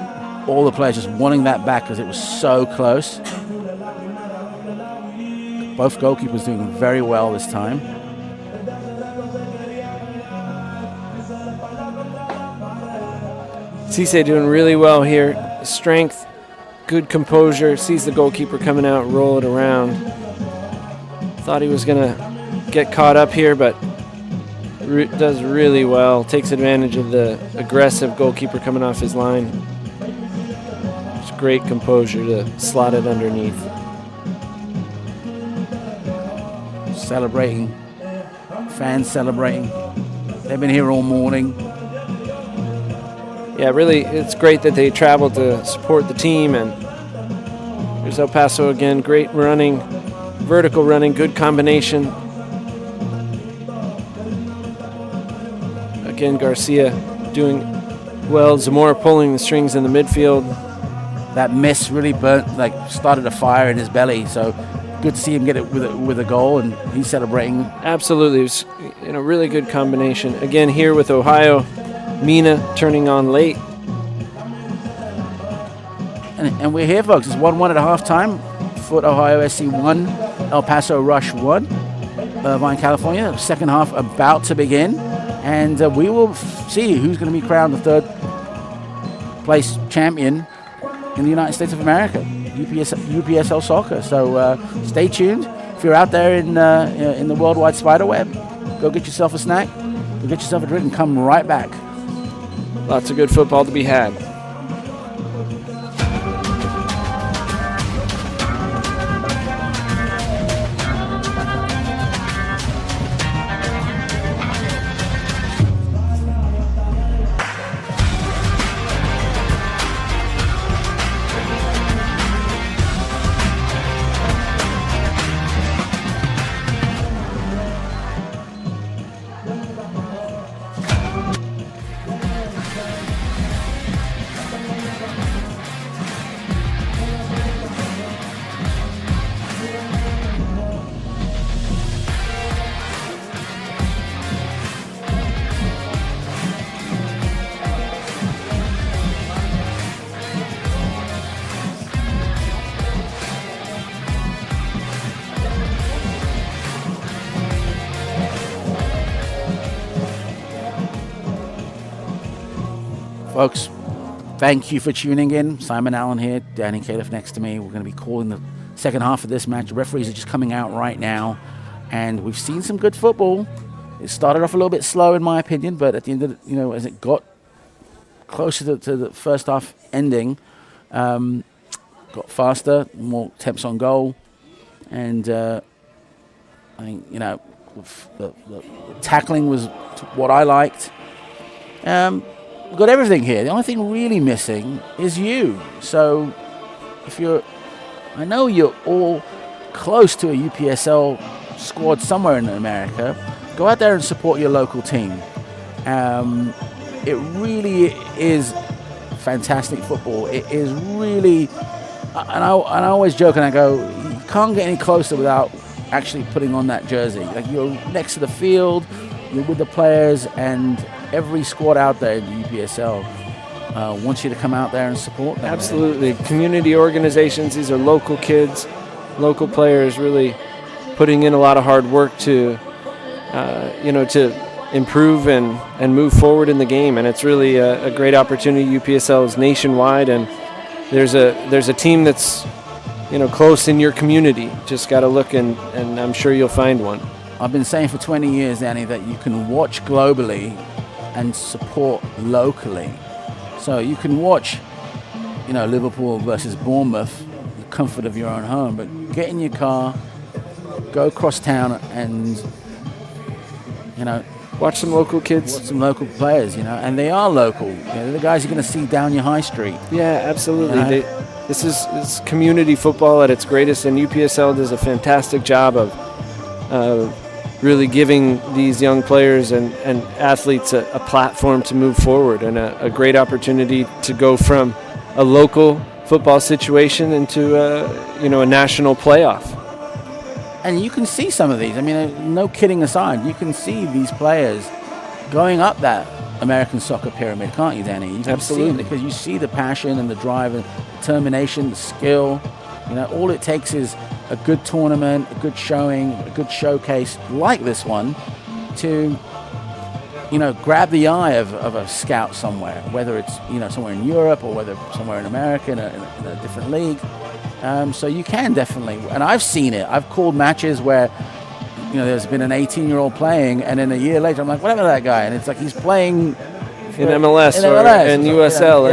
all the players just wanting that back because it was so close. Both goalkeepers doing very well this time. Cisse doing really well here. Strength, good composure. Sees the goalkeeper coming out, roll it around. Thought he was going to get caught up here, but does really well. Takes advantage of the aggressive goalkeeper coming off his line. It's great composure to slot it underneath. Celebrating. Fans celebrating. They've been here all morning. Yeah, really, it's great that they traveled to support the team. And there's El Paso again. Great running, vertical running, good combination. Again, Garcia doing well. Zamora pulling the strings in the midfield. That miss really started a fire in his belly. So good to see him get it with a goal, and he's celebrating. Absolutely, it was really good combination. Again, here with Ohio. Mina turning on late. And we're here, folks. It's 1-1 at halftime. Foot Ohio SC 1, El Paso Rush 1. Irvine, California. Second half about to begin. And we will see who's going to be crowned the third place champion in the United States of America, UPSL Soccer. So stay tuned. If you're out there in the worldwide spider web, go get yourself a snack, go get yourself a drink, and come right back. Lots of good football to be had. Folks, thank you for tuning in. Simon Allen here, Danny Califf next to me. We're going to be calling the second half of this match. The referees are just coming out right now, and we've seen some good football. It started off a little bit slow, in my opinion, but at the end of as it got closer to the first half ending, got faster, more attempts on goal, and I think the tackling was what I liked. We've got everything here. The only thing really missing is you. So I know you're all close to a UPSL squad somewhere in America. Go out there and support your local team. It really is fantastic football. It is really, and I always joke and I go, you can't get any closer without actually putting on that jersey. Like, you're next to the field, you're with the players, and every squad out there in the UPSL wants you to come out there and support them. Absolutely. Community organizations, these are local kids, local players really putting in a lot of hard work to improve and move forward in the game. And it's really a great opportunity. UPSL is nationwide, and there's a team that's close in your community. Just got to look, and I'm sure you'll find one. I've been saying for 20 years, Danny, that you can watch globally and support locally. So you can watch, Liverpool versus Bournemouth, the comfort of your own home, but get in your car, go across town, and watch some local kids. Watch some local players, and they are local. They're the guys you're going to see down your high street. Yeah, absolutely. This is community football at its greatest, and UPSL does a fantastic job of really giving these young players and athletes a platform to move forward, and a great opportunity to go from a local football situation into a national playoff. And you can see some of these. I mean, no kidding aside, you can see these players going up that American soccer pyramid, can't you, Danny? You can Absolutely. See because you see the passion and the drive and determination, the skill. All it takes is a good tournament, a good showing, a good showcase like this one to, grab the eye of a scout somewhere, whether it's, somewhere in Europe or whether somewhere in America in a different league. So you can definitely, and I've seen it. I've called matches where, there's been an 18-year-old playing, and then a year later I'm like, whatever that guy, and it's like he's playing in MLS or in USL,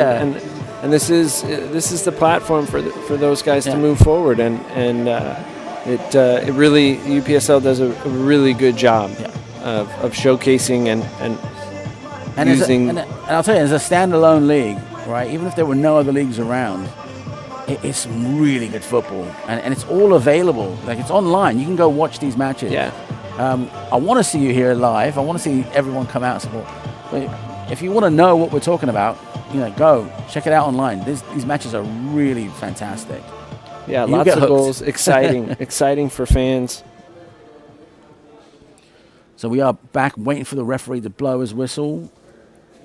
and this is the platform for those guys to move forward, and it really, UPSL does a really good job of showcasing and using. And I'll tell you, as a standalone league, right? Even if there were no other leagues around, it's some really good football, and it's all available. Like, it's online. You can go watch these matches. Yeah. I want to see you here live. I want to see everyone come out and support. But if you want to know what we're talking about, go check it out online. These matches are really fantastic. Yeah, You lots get of hooked. goals. Exciting for fans. So we are back waiting for the referee to blow his whistle.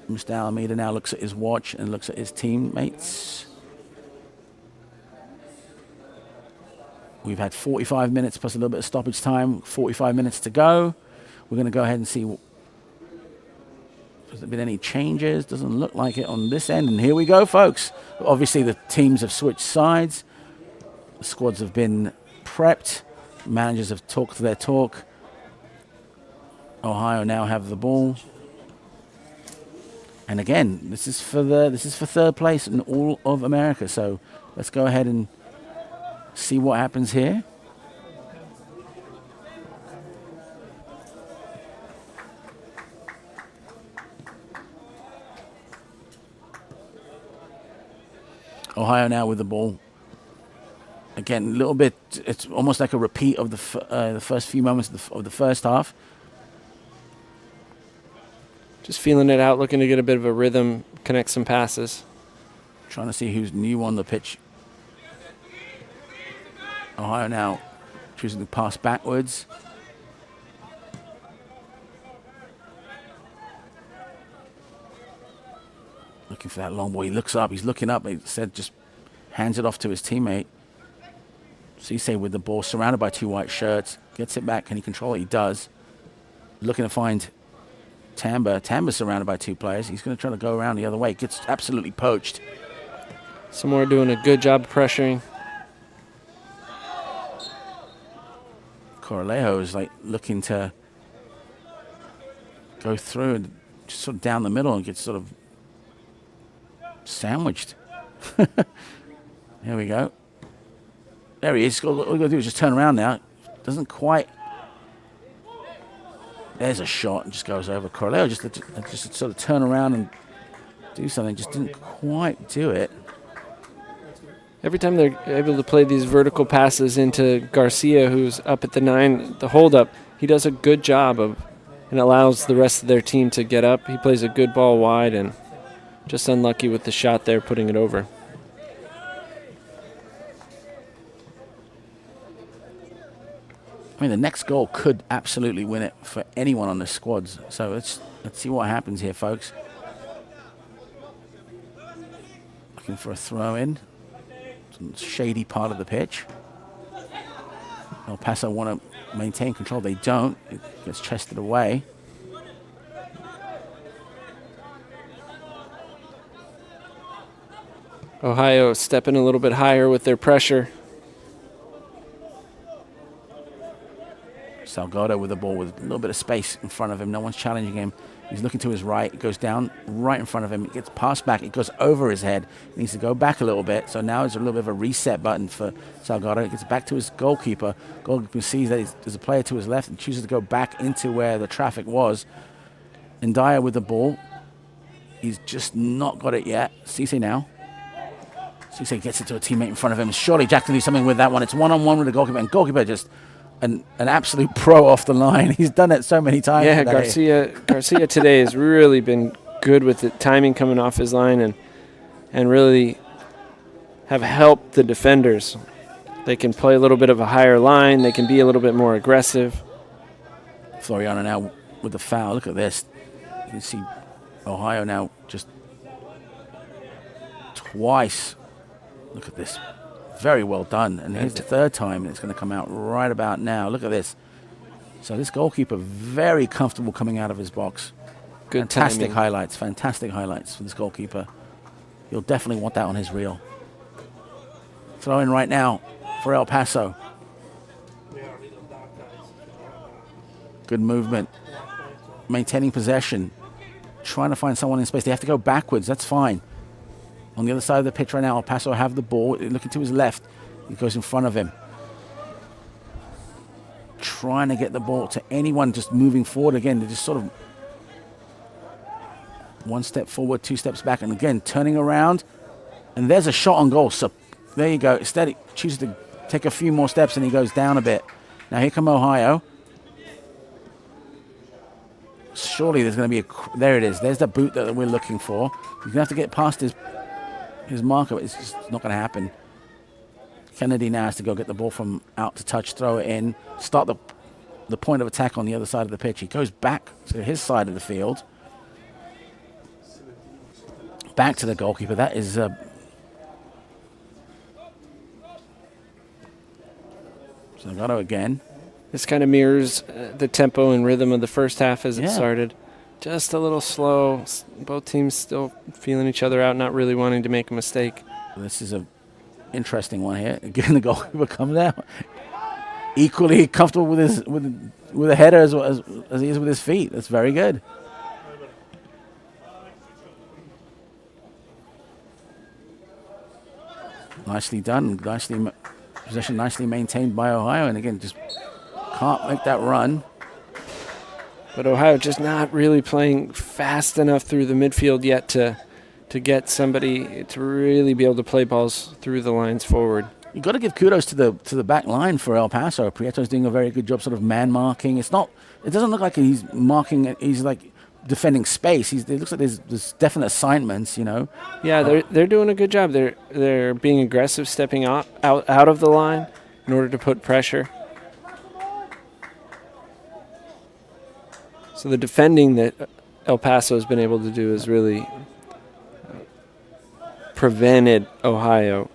Mr. Alameda now looks at his watch and looks at his teammates. We've had 45 minutes plus a little bit of stoppage time, 45 minutes to go. We're going to go ahead and see, has there been any changes? Doesn't look like it on this end. And here we go, folks. Obviously, the teams have switched sides. The squads have been prepped. Managers have talked their talk. Ohio now have the ball. And again, this is for third place in all of America. So let's go ahead and see what happens here. Ohio now with the ball. Again, a little bit, it's almost like a repeat of the first few moments of the first half. Just feeling it out, looking to get a bit of a rhythm, connect some passes. Trying to see who's new on the pitch. Ohio now choosing to pass backwards. Looking for that long ball. He looks up. He's looking up. He said just hands it off to his teammate. Cisse with the ball, surrounded by two white shirts. Gets it back. Can he control it? He does. Looking to find Tamba. Tamba's surrounded by two players. He's going to try to go around the other way. Gets absolutely poached. Somewhere doing a good job of pressuring. Coralejo is like looking to go through and just sort of down the middle and gets sort of sandwiched. There we go. There he is. All we got to do is just turn around now. Doesn't quite. There's a shot and just goes over. Coralejo just sort of turn around and do something. Just didn't quite do it. Every time they're able to play these vertical passes into Garcia, who's up at the 9, the hold-up, he does a good job of, and allows the rest of their team to get up. He plays a good ball wide, and just unlucky with the shot there, putting it over. I mean, the next goal could absolutely win it for anyone on the squads. So let's see what happens here, folks. Looking for a throw-in. Some shady part of the pitch. El Paso want to maintain control. They don't. It gets chested away. Ohio stepping a little bit higher with their pressure. Salgado with the ball with a little bit of space in front of him. No one's challenging him. He's looking to his right. It goes down right in front of him. It gets passed back. It goes over his head. He needs to go back a little bit. So now there's a little bit of a reset button for Salgado. It gets back to his goalkeeper. Goalkeeper sees that there's a player to his left and chooses to go back into where the traffic was. And Dyer with the ball. He's just not got it yet. Cisse now. Cisse gets it to a teammate in front of him. Surely Jack can do something with that one. It's one-on-one with the goalkeeper. And goalkeeper just an absolute pro off the line. He's done it so many times. Yeah, Garcia today has really been good with the timing coming off his line and really have helped the defenders. They can play a little bit of a higher line. They can be a little bit more aggressive. Floriano now with the foul. Look at this. You can see Ohio now just twice. Look at this. Very well done. And here's the third time, and it's going to come out right about now. Look at this. So this goalkeeper very comfortable coming out of his box. Good fantastic timing. Fantastic highlights for this goalkeeper. You'll definitely want that on his reel. Throw in right now for El Paso. Good movement. Maintaining possession. Trying to find someone in space. They have to go backwards. That's fine. On the other side of the pitch right now, El Paso have the ball. Looking to his left. He goes in front of him. Trying to get the ball to anyone just moving forward again. They're just sort of one step forward, two steps back. And again, turning around. And there's a shot on goal. So there you go. Instead, he chooses to take a few more steps and he goes down a bit. Now here come Ohio. Surely there's going to be there it is. There's the boot that we're looking for. He's going to have to get past his marker, but it's just not going to happen. Kennedy now has to go get the ball from out to touch, throw it in, start the point of attack on the other side of the pitch. He goes back to his side of the field. Back to the goalkeeper. That is Salgado again. This kind of mirrors the tempo and rhythm of the first half as it started. Just a little slow. Both teams still feeling each other out, not really wanting to make a mistake. This is an interesting one here. Again, the goalkeeper comes out equally comfortable with his with a header as he is with his feet. That's very good. Nicely done. Possession nicely maintained by Ohio, and again, just can't make that run. But Ohio just not really playing fast enough through the midfield yet to get somebody to really be able to play balls through the lines forward. You've got to give kudos to the back line for El Paso. Prieto's doing a very good job sort of man marking. It doesn't look like he's marking, he's like defending space. It looks like there's definite assignments, you know. Yeah, they're doing a good job. They're being aggressive, stepping out of the line in order to put pressure. So the defending that El Paso has been able to do has really prevented Ohio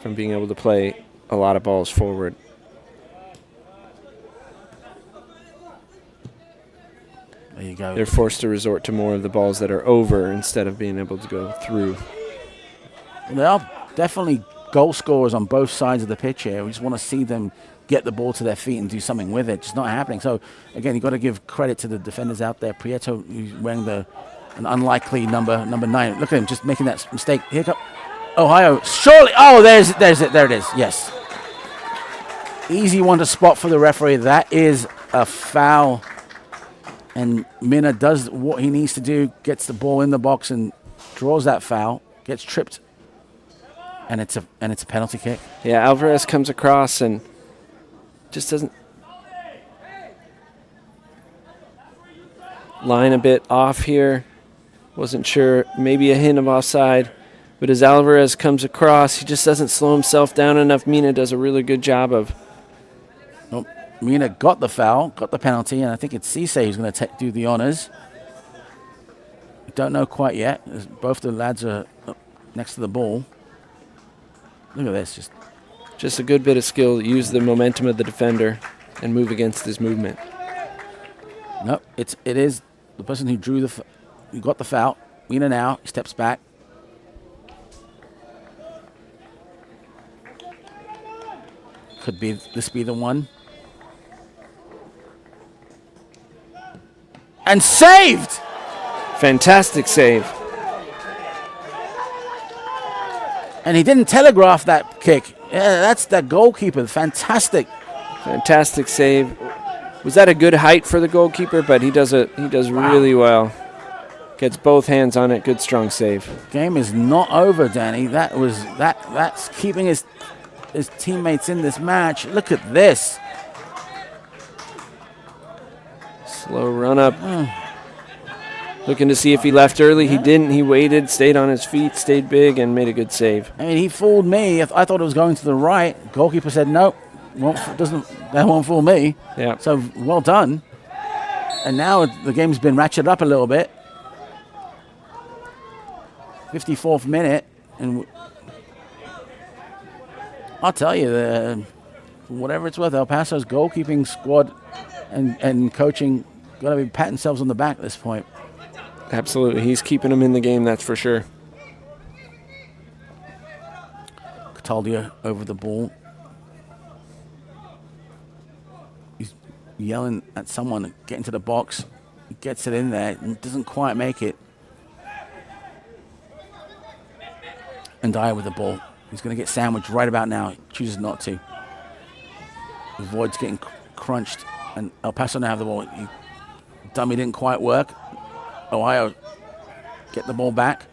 from being able to play a lot of balls forward. There you go. They're forced to resort to more of the balls that are over instead of being able to go through. They are definitely goal scorers on both sides of the pitch here. We just want to see them get the ball to their feet and do something with it. It's not happening. So, again, you've got to give credit to the defenders out there. Prieto, who's wearing an unlikely number 9. Look at him just making that mistake. Here comes Ohio. Surely. Oh, there's it. There it is. Yes. Easy one to spot for the referee. That is a foul. And Mina does what he needs to do, gets the ball in the box and draws that foul, gets tripped, and it's a penalty kick. Yeah, Alvarez comes across and just doesn't line a bit off here. Wasn't sure, maybe a hint of offside. But as Alvarez comes across, he just doesn't slow himself down enough. Mina does a really good job of. Nope. Mina got the foul, got the penalty, and I think it's Cisse who's going to do the honors. Don't know quite yet. Both the lads are next to the ball. Look at this. Just a good bit of skill. Use the momentum of the defender and move against his movement. Nope. It is the person who got the foul. Mina now steps back. Could this be the one? And saved! Fantastic save. And he didn't telegraph that kick. Yeah, that's that goalkeeper. Fantastic. Fantastic save. Was that a good height for the goalkeeper? But he does really well. Gets both hands on it. Good strong save. Game is not over, Danny. That's keeping his teammates in this match. Look at this. Slow run up. Looking to see if he left early. He didn't. He waited, stayed on his feet, stayed big, and made a good save. I mean, he fooled me. I thought it was going to the right. Goalkeeper said, nope, that won't fool me. Yeah. So, well done. And now the game's been ratcheted up a little bit. 54th minute. And I'll tell you, whatever it's worth, El Paso's goalkeeping squad and coaching got to be patting themselves on the back at this point. Absolutely. He's keeping them in the game, that's for sure. Cataldia over the ball. He's yelling at someone to get into the box. He gets it in there and doesn't quite make it. And Dyer with the ball. He's going to get sandwiched right about now. He chooses not to. Avoids getting crunched. And El Paso now have the ball. Dummy didn't quite work. Ohio get the ball back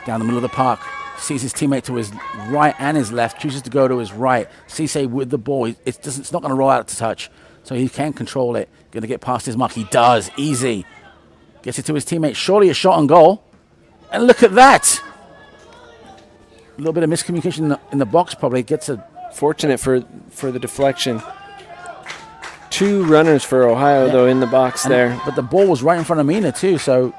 down the middle of the park. Sees his teammate to his right and his left. Chooses to go to his right. Cisse with the ball. It's not going to roll out to touch. So he can control it. Going to get past his mark. He does. Easy. Gets it to his teammate. Surely a shot on goal. And look at that. A little bit of miscommunication in the box probably. Gets a... Fortunate for the deflection. 2 runners for Ohio, though, in the box there. But the ball was right in front of Mina, too, so...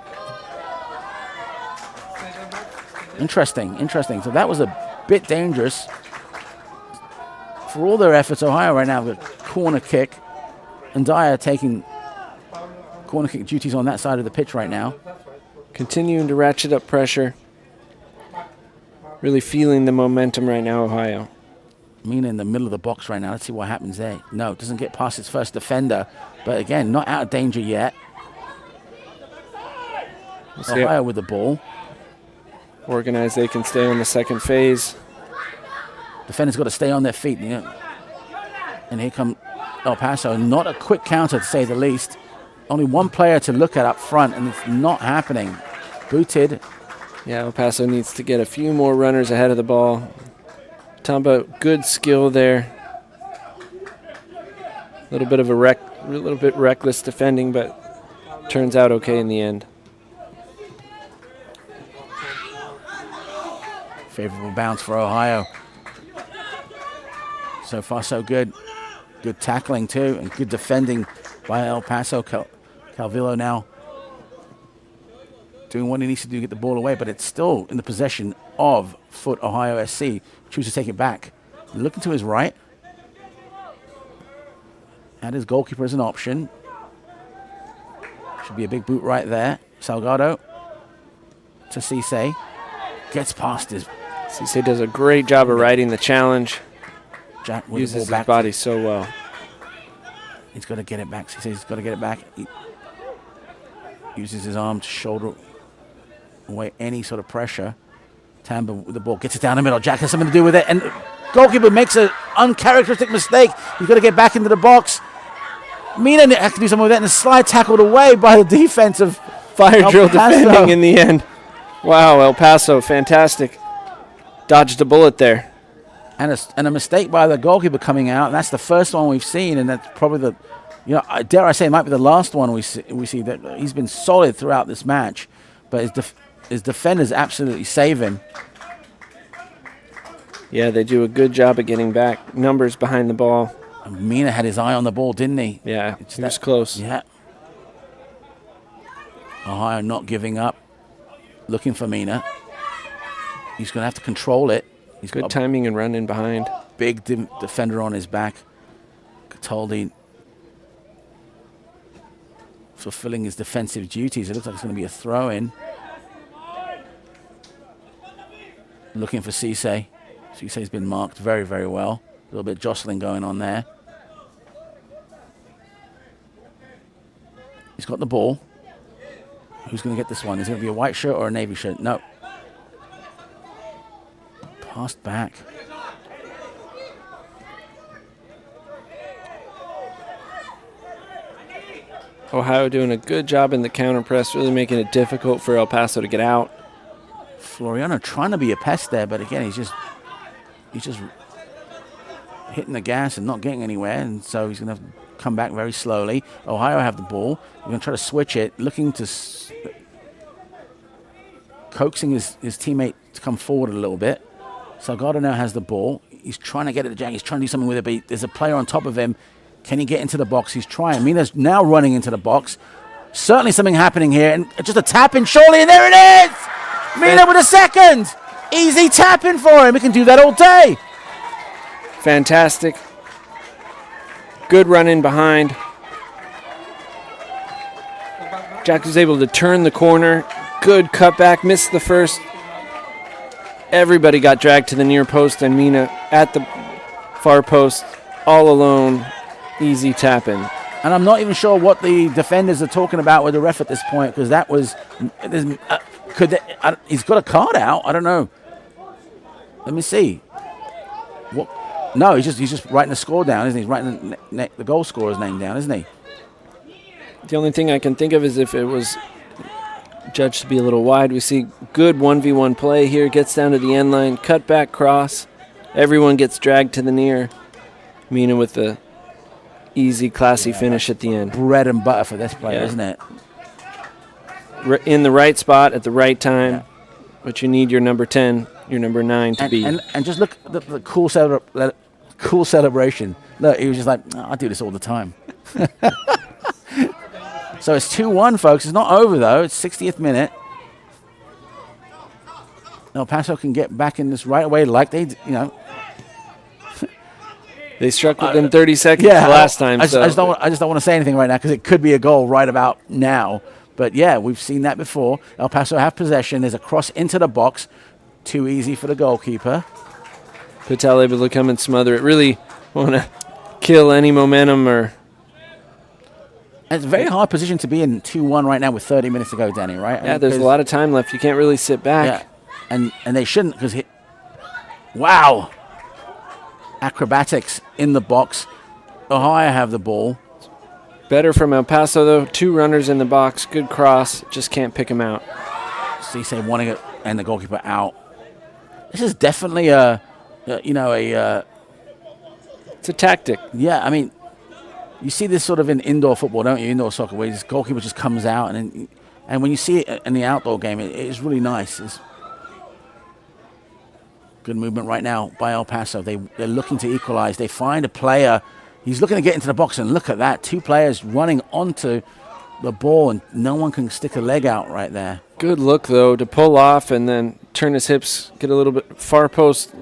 Interesting. So that was a bit dangerous. For all their efforts, Ohio right now have a corner kick. And Dyer taking corner kick duties on that side of the pitch right now. Continuing to ratchet up pressure. Really feeling the momentum right now, Ohio. Mina in the middle of the box right now. Let's see what happens there. No, doesn't get past his first defender. But again, not out of danger yet. Ohio with the ball. Organized, they can stay on the second phase. Defenders got to stay on their feet. You know. And here come El Paso. Not a quick counter, to say the least. Only one player to look at up front, and it's not happening. Booted. Yeah, El Paso needs to get a few more runners ahead of the ball. Talking about good skill there. A little bit reckless defending, but turns out okay in the end. Favorable bounce for Ohio. So far, so good. Good tackling, too, and good defending by El Paso. Calvillo now doing what he needs to do to get the ball away, but it's still in the possession of Foot Ohio SC. Chooses to take it back. Looking to his right. And his goalkeeper is an option. Should be a big boot right there. Salgado to Cisse. Gets past his... Cisse does a great job of riding the challenge. Jack with uses the ball his body so well. He's got to get it back. Cisse's got to get it back. He uses his arm to shoulder away any sort of pressure. Tamba with the ball, gets it down the middle. Jack has something to do with it, and goalkeeper makes an uncharacteristic mistake. He's got to get back into the box. Mina has to do something with that, and a slide tackled away by the defense of Fire El drill Paso. defending in the end. Wow, El Paso, fantastic. Dodged a bullet there. And a mistake by the goalkeeper coming out, and that's the first one we've seen, and that's probably dare I say, it might be the last one we see. That he's been solid throughout this match, but his defenders absolutely save him. Yeah, they do a good job of getting back numbers behind the ball. And Mina had his eye on the ball, didn't he? Yeah, he was close. Yeah. Ohio not giving up, looking for Mina. He's going to have to control it. He's Good timing and running behind. Big defender on his back. Cataldi fulfilling his defensive duties. It looks like it's going to be a throw-in. Looking for Cisse. Cisse's been marked very, very well. little bit of jostling going on there. He's got the ball. Who's going to get this one? Is it going to be a white shirt or a navy shirt? No. Passed back. Ohio doing a good job in the counter press, really making it difficult for El Paso to get out. Floriano trying to be a pest there, but again, he's just hitting the gas and not getting anywhere, and so he's going to have to come back very slowly. Ohio have the ball. We're going to try to switch it, looking to coaxing his teammate to come forward a little bit. Salgado now has the ball. He's trying to get at the jag. He's trying to do something with it, but there's a player on top of him. Can he get into the box? He's trying. Mina's now running into the box. Certainly something happening here, and just a tap in surely, and there it is! Mina with a second! Easy tapping for him. He can do that all day. Fantastic. Good run in behind. Jack was able to turn the corner. Good cutback. Missed the first. Everybody got dragged to the near post, and Mina at the far post, all alone. Easy tap in. And I'm not even sure what the defenders are talking about with the ref at this point, because that was he's got a card out. I don't know. Let me see. What? No, he's just writing the score down, isn't he? He's writing the goal scorer's name down, isn't he? The only thing I can think of is if it was judged to be a little wide. We see good 1v1 play here. Gets down to the end line, cut back cross. Everyone gets dragged to the near. Mina with the easy, classy finish at the end. Bread and butter for this player, isn't it? In the right spot at the right time. But you need your number 10, your number 9 to be. And just look at the cool celebration. Look, he was just like, I do this all the time. So it's 2-1, folks. It's not over, though. It's 60th minute. El Paso can get back in this right away like they, They struck within 30 seconds last time. I just don't want to say anything right now because it could be a goal right about now. But, yeah, we've seen that before. El Paso have possession. There's a cross into the box. Too easy for the goalkeeper. Patel able to come and smother it. Really want to kill any momentum or... And it's a very hard position to be in 2-1 right now with 30 minutes to go, Danny, right? Yeah, there's a lot of time left. You can't really sit back. Yeah, and they shouldn't because... Wow! Acrobatics in the box. Ohio have the ball. Better from El Paso, though. 2 runners in the box. Good cross. Just can't pick him out. Cisse wanting it and the goalkeeper out. This is definitely it's a tactic. Yeah, I mean, you see this sort of in indoor football, don't you? Indoor soccer, where this goalkeeper just comes out, and when you see it in the outdoor game, it is really nice. It's good movement right now by El Paso. They're looking to equalize. They find a player. He's looking to get into the box, and look at that. 2 players running onto the ball, and no one can stick a leg out right there. Good look, though, to pull off and then turn his Hips, get a little bit far post.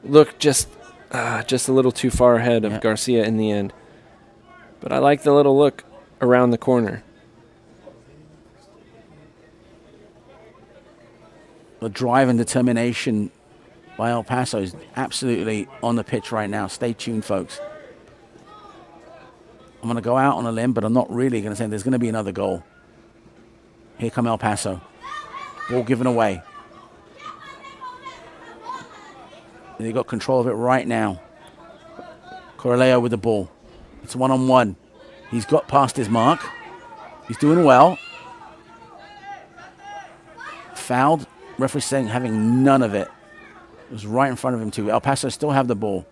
Look just a little too far ahead of Garcia in the end. But I like the little look around the corner. The drive and determination by El Paso is absolutely on the pitch right now. Stay tuned, folks. I'm going to go out on a limb, but I'm not really going to say there's going to be another goal. Here come El Paso. Ball given away. They got control of it right now. Correleo with the ball. It's 1-on-1. He's got past his mark. He's doing well. Fouled. Referee saying having none of it. It was right in front of him too. El Paso still have the ball.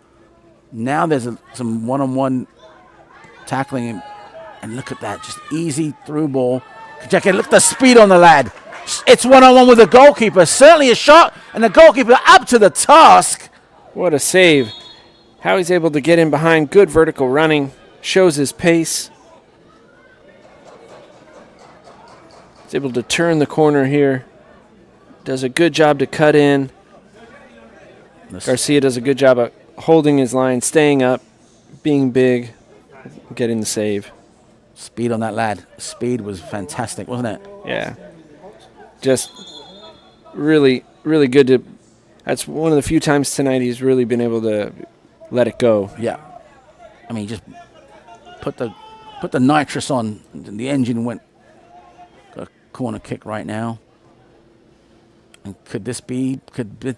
Now there's some one-on-one tackling him. And look at that. Just easy through ball. Check it. Look at the speed on the lad. It's one-on-one with the goalkeeper. Certainly a shot. And the goalkeeper up to the task. What a save. How he's able to get in behind. Good vertical running. Shows his pace. He's able to turn the corner here. Does a good job to cut in. Garcia does a good job of holding his line, staying up, being big, getting the save. Speed on that lad. Speed was fantastic, wasn't it? Yeah. Just really, really good to... That's one of the few times tonight he's really been able to let it go. Yeah. I mean, just put the nitrous on. The engine went a corner kick right now. And could this be the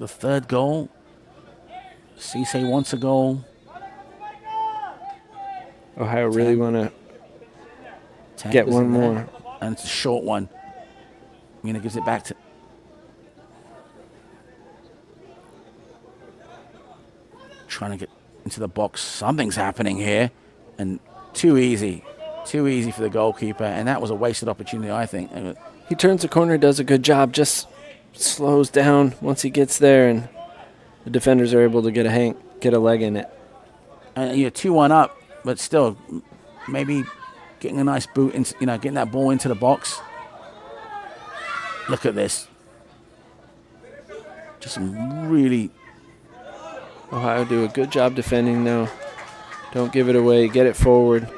third goal? Cisse wants a goal. Ohio really want to get one more. And it's a short one. Mina gives it back to... Trying to get into the box. Something's happening here. And too easy. Too easy for the goalkeeper. And that was a wasted opportunity, I think. He turns the corner, does a good job, just slows down once he gets there, and the defenders are able to get a leg in it. And you're 2-1 up, but still, maybe getting a nice boot, getting that ball into the box. Look at this. Just some really... Ohio do a good job defending, though. Don't give it away. Get it forward.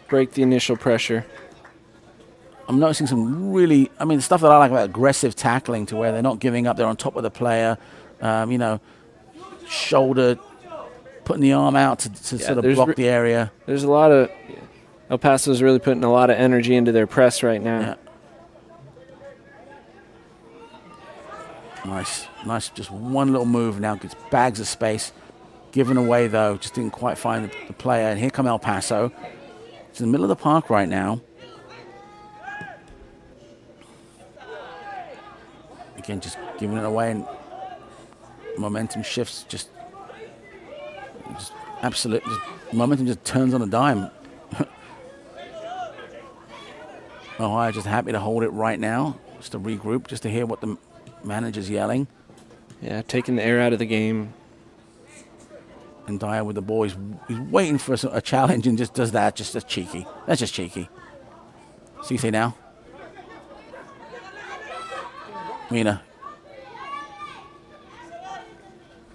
Break the initial pressure. I'm noticing some really, the stuff that I like about aggressive tackling, to where they're not giving up. They're on top of the player. Shoulder, putting the arm out to sort of block the area. There's a lot of... El Paso's really putting a lot of energy into their press right now. Yeah. Nice. Just one little move now gets bags of space. Given away, though. Just didn't quite find the player. And here come El Paso. It's in the middle of the park right now. Again, just giving it away, and momentum shifts. Just absolute. Momentum just turns on a dime. Ohio just happy to hold it right now. Just to regroup, just to hear what the manager's yelling. Yeah, taking the air out of the game. And Dyer with the ball. He's waiting for a challenge and just does that. Just cheeky. That's just cheeky. Cisse now. Mina.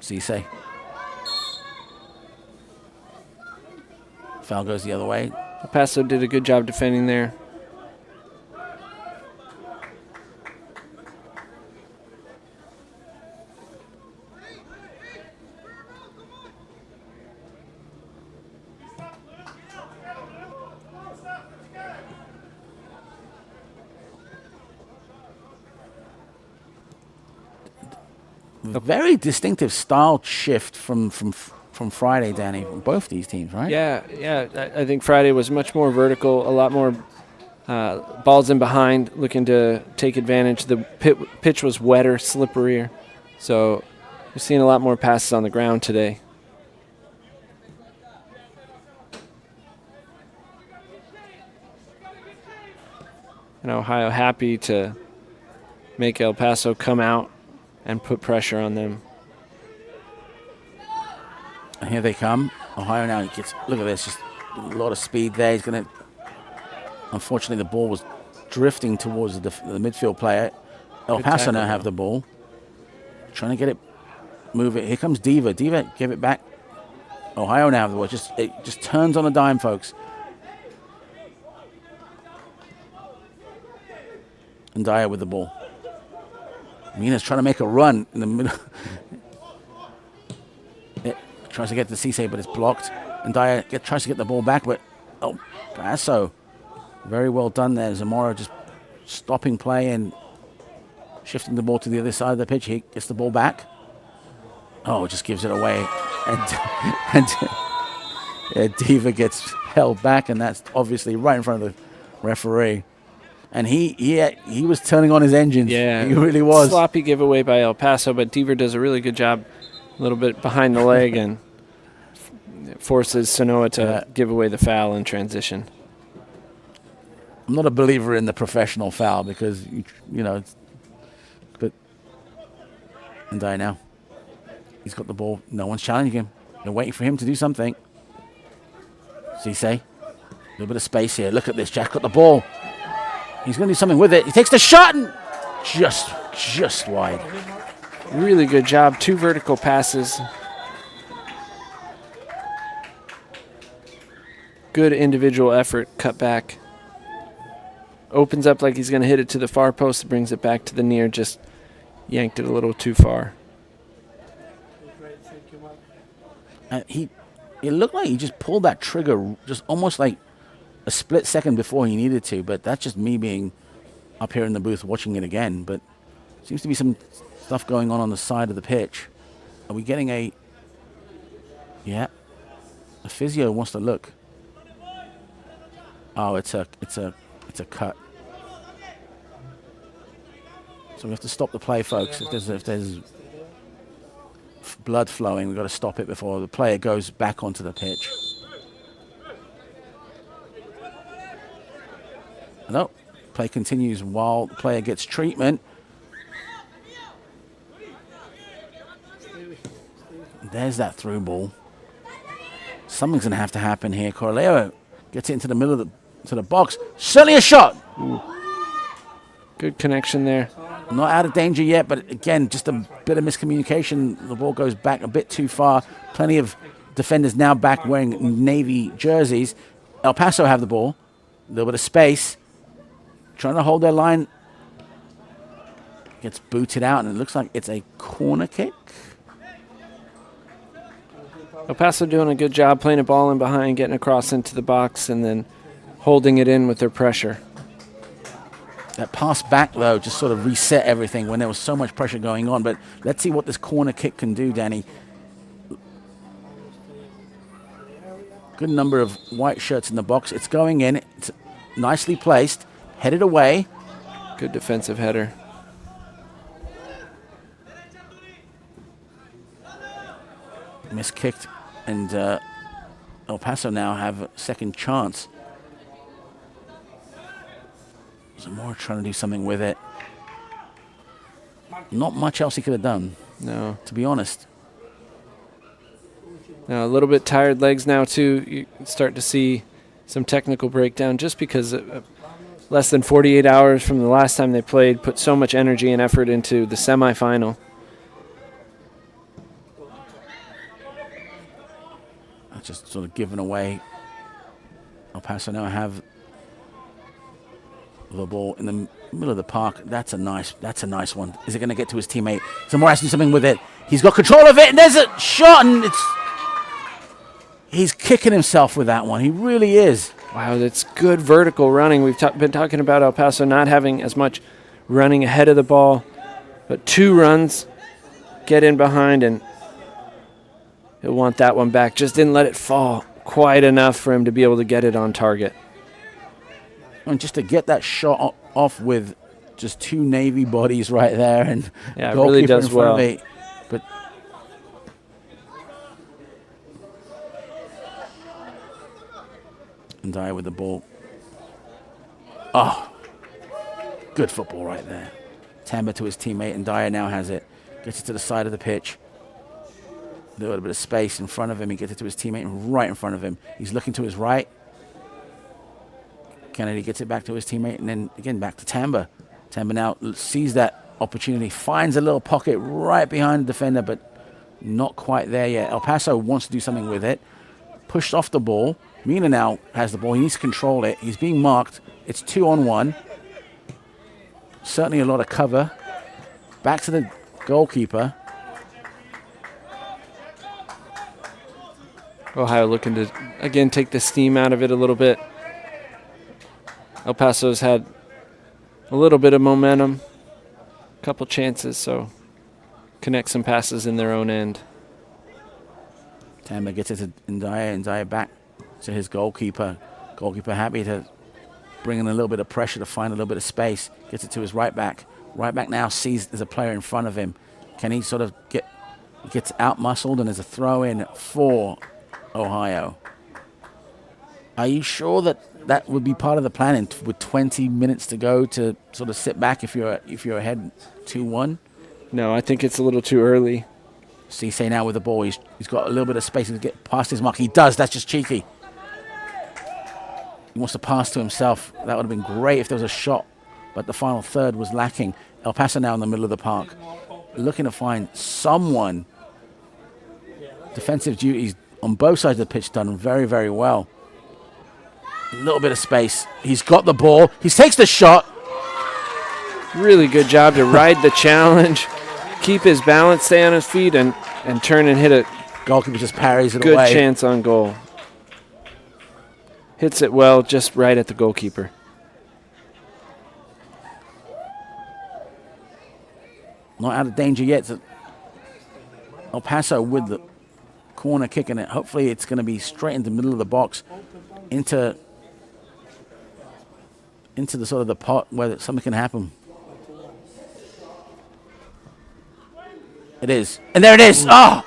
Cisse. Foul goes the other way. El Paso did a good job defending there. A very distinctive style shift from Friday, Danny, from both these teams, right? Yeah. I think Friday was much more vertical, a lot more balls in behind, looking to take advantage. The pitch was wetter, slipperier, so we're seeing a lot more passes on the ground today. And Ohio happy to make El Paso come out and put pressure on them. And here they come. Ohio now gets, look at this, just a lot of speed there. He's going to, unfortunately, the ball was drifting towards the midfield player. El Paso now have the ball. Trying to get it, move it. Here comes Diva. Diva, give it back. Ohio now have the ball. It just turns on a dime, folks. And Dyer with the ball. Mina's trying to make a run in the middle. Tries to get to Cisse, but it's blocked. And Dyer tries to get the ball back, but El Paso, very well done there. Zamora just stopping play and shifting the ball to the other side of the pitch. He gets the ball back. Oh, just gives it away. And Diva gets held back, and that's obviously right in front of the referee. And he was turning on his engines. Yeah, he really was. Sloppy giveaway by El Paso, but Deaver does a really good job, a little bit behind the leg, and forces Sanoa to give away the foul in transition. I'm not a believer in the professional foul because, but and Dyer now. He's got the ball. No one's challenging him. They're waiting for him to do something. Cisse, a little bit of space here. Look at this. Jack got the ball. He's going to do something with it. He takes the shot and just wide. Really good job. 2 vertical passes. Good individual effort. Cut back. Opens up like he's going to hit it to the far post. Brings it back to the near. Just yanked it a little too far. Great, thank you, Mike. And it looked like he just pulled that trigger just almost like a split second before he needed to, but that's just me being up here in the booth watching it again. But seems to be some stuff going on the side of the pitch. Are we getting a... Yeah. The physio wants to look. Oh, it's a cut. So we have to stop the play, folks. If there's blood flowing, we've got to stop it before the player goes back onto the pitch. No, play continues while the player gets treatment. There's that through ball. Something's going to have to happen here. Correleo gets it into the middle of the box. Certainly a shot. Ooh. Good connection there. Not out of danger yet, but again, just a bit of miscommunication. The ball goes back a bit too far. Plenty of defenders now back wearing Navy jerseys. El Paso have the ball. A little bit of space. Trying to hold their line. Gets booted out, and it looks like it's a corner kick. El Paso doing a good job playing a ball in behind, getting across into the box, and then holding it in with their pressure. That pass back, though, just sort of reset everything when there was so much pressure going on. But let's see what this corner kick can do, Danny. Good number of white shirts in the box. It's going in. It's nicely placed. Headed away. Good defensive header. Miskicked. And El Paso now have a second chance. Zamora trying to do something with it. Not much else he could have done. No. To be honest. Now, a little bit tired legs now, too. You start to see some technical breakdown just because less than 48 hours from the last time they played, put so much energy and effort into the semifinal. That's just sort of given away. El Paso now have the ball in the middle of the park. That's a nice one. Is it going to get to his teammate? Zamora has to do something with it. He's got control of it, and there's a shot, and he's kicking himself with that one. He really is. Wow, that's good vertical running. We've been talking about El Paso not having as much running ahead of the ball, but 2 runs, get in behind, and he'll want that one back. Just didn't let it fall quite enough for him to be able to get it on target. And just to get that shot off with just 2 Navy bodies right there, and yeah, it really does well. But Dyer with the ball. Oh, good football right there. Tamba to his teammate, and Dyer now has it. Gets it to the side of the pitch. A little bit of space in front of him. He gets it to his teammate right in front of him. He's looking to his right. Kennedy gets it back to his teammate, and then again back to Tamba. Tamba now sees that opportunity, finds a little pocket right behind the defender, but not quite there yet. El Paso wants to do something with it. Pushed off the ball. Mina now has the ball. He needs to control it. He's being marked. It's 2-on-1. Certainly a lot of cover. Back to the goalkeeper. Ohio looking to, again, take the steam out of it a little bit. El Paso's had a little bit of momentum, a couple chances, so connect some passes in their own end. Tamba gets it to Ndaya, and Ndaya back to his goalkeeper. Goalkeeper happy to bring in a little bit of pressure to find a little bit of space. Gets it to his right back. Right back now sees there's a player in front of him. Can he sort of gets out-muscled, and there's a throw-in for Ohio. Are you sure that would be part of the plan with 20 minutes to go to sort of sit back if you're ahead 2-1? No, I think it's a little too early. Cisse now with the ball. He's got a little bit of space to get past his mark. He does. That's just cheeky. He wants to pass to himself. That would have been great if there was a shot, but the final third was lacking. El Paso now in the middle of the park, looking to find someone. Defensive duties on both sides of the pitch done very, very well. A little bit of space. He's got the ball. He takes the shot. Really good job to ride the challenge, keep his balance, stay on his feet, and turn and hit a Goalkeeper just parries it Good away. chance on goal. Hits it well, just right at the goalkeeper. Not out of danger yet. So El Paso with the corner kicking it. Hopefully it's going to be straight into the middle of the box, into the sort of the pot where something can happen. It is. And there it is. Oh!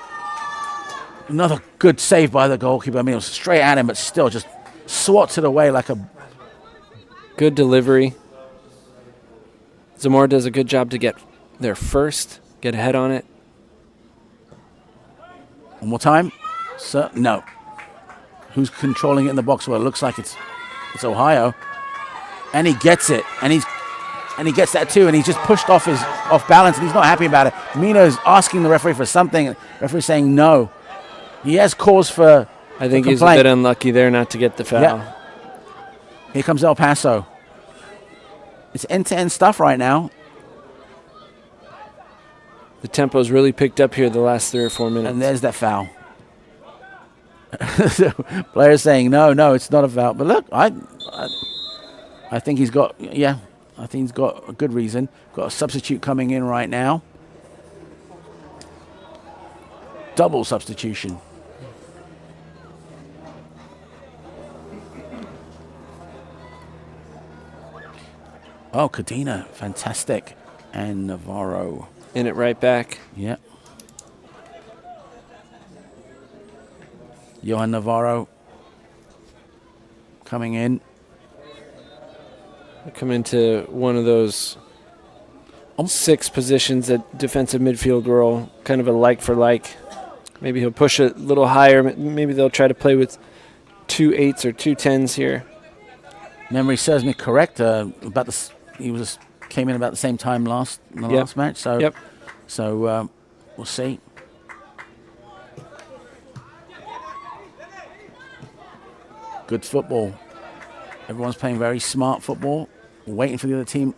Another good save by the goalkeeper. I mean, it was straight at him, but still just swats it away like a... Good delivery. Zamora does a good job to get there first, get ahead on it. One more time. No. Who's controlling it in the box? Well, it looks like it's Ohio. And he gets it. And he gets that too. And he's just pushed off balance, and he's not happy about it. Mina's asking the referee for something. The referee's saying no. He has cause for I think for he's a complaint. bit unlucky there not to get the foul. Yeah. Here comes El Paso. It's end-to-end stuff right now. The tempo's really picked up here the last 3 or 4 minutes. And there's that foul. Players saying, no, it's not a foul. But look, I think he's got, I think he's got a good reason. Got a substitute coming in right now. Double substitution. Oh, Cadena, fantastic. And Navarro. In it right back. Yeah. Johan Navarro coming in. Come into one of those 6 positions at defensive midfield role, kind of a like for like. Maybe he'll push it a little higher. Maybe they'll try to play with 2 8s or 2 10s here. Memory serves me correct. He came in about the same time last match. So, so we'll see. Good football. Everyone's playing very smart football, waiting for the other team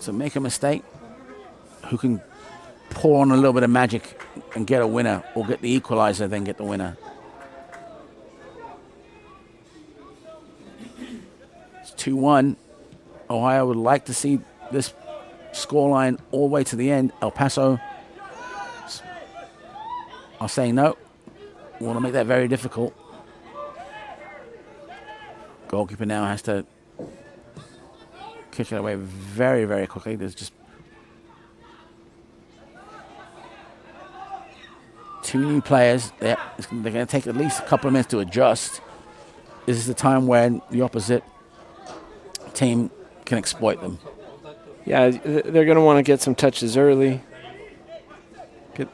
to make a mistake. Who can pour on a little bit of magic and get a winner, or get the equalizer, then get the winner. It's 2-1. Ohio would like to see this scoreline all the way to the end. El Paso are saying no. We want to make that very difficult. Goalkeeper now has to kick it away very, very quickly. There's just 2 new players. They're going to take at least a couple of minutes to adjust. This is the time when the opposite team can exploit them. Yeah, they're going to want to get some touches early,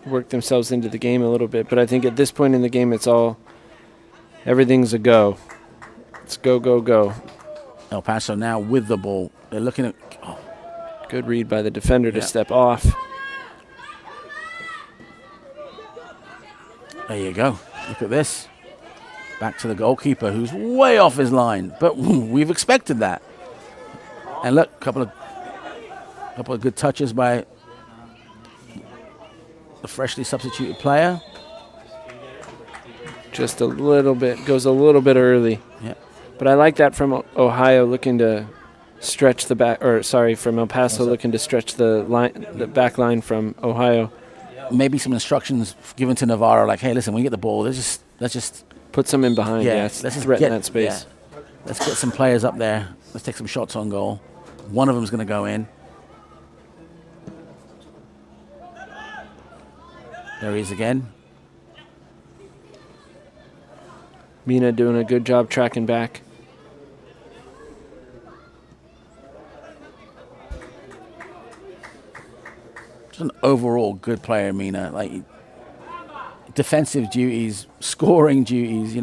work themselves into the game a little bit. But I think at this point in the game, everything's a go. It's go, go, go. El Paso now with the ball. They're looking at... Oh. Good read by the defender to step off. There you go. Look at this. Back to the goalkeeper, who's way off his line. But we've expected that. And look, a couple of good touches by the freshly substituted player. Just a little bit, goes a little bit early. Yeah. But I like that from Ohio looking to stretch the back, from El Paso looking to stretch the back line from Ohio. Maybe some instructions given to Navarro, like, hey, listen, when you get the ball, let's just put some in behind. let's just threaten that space. Yeah. Let's get some players up there. Let's take some shots on goal. One of them's going to go in. There he is again. Mina doing a good job tracking back. Just an overall good player, Mina. Like, defensive duties, scoring duties.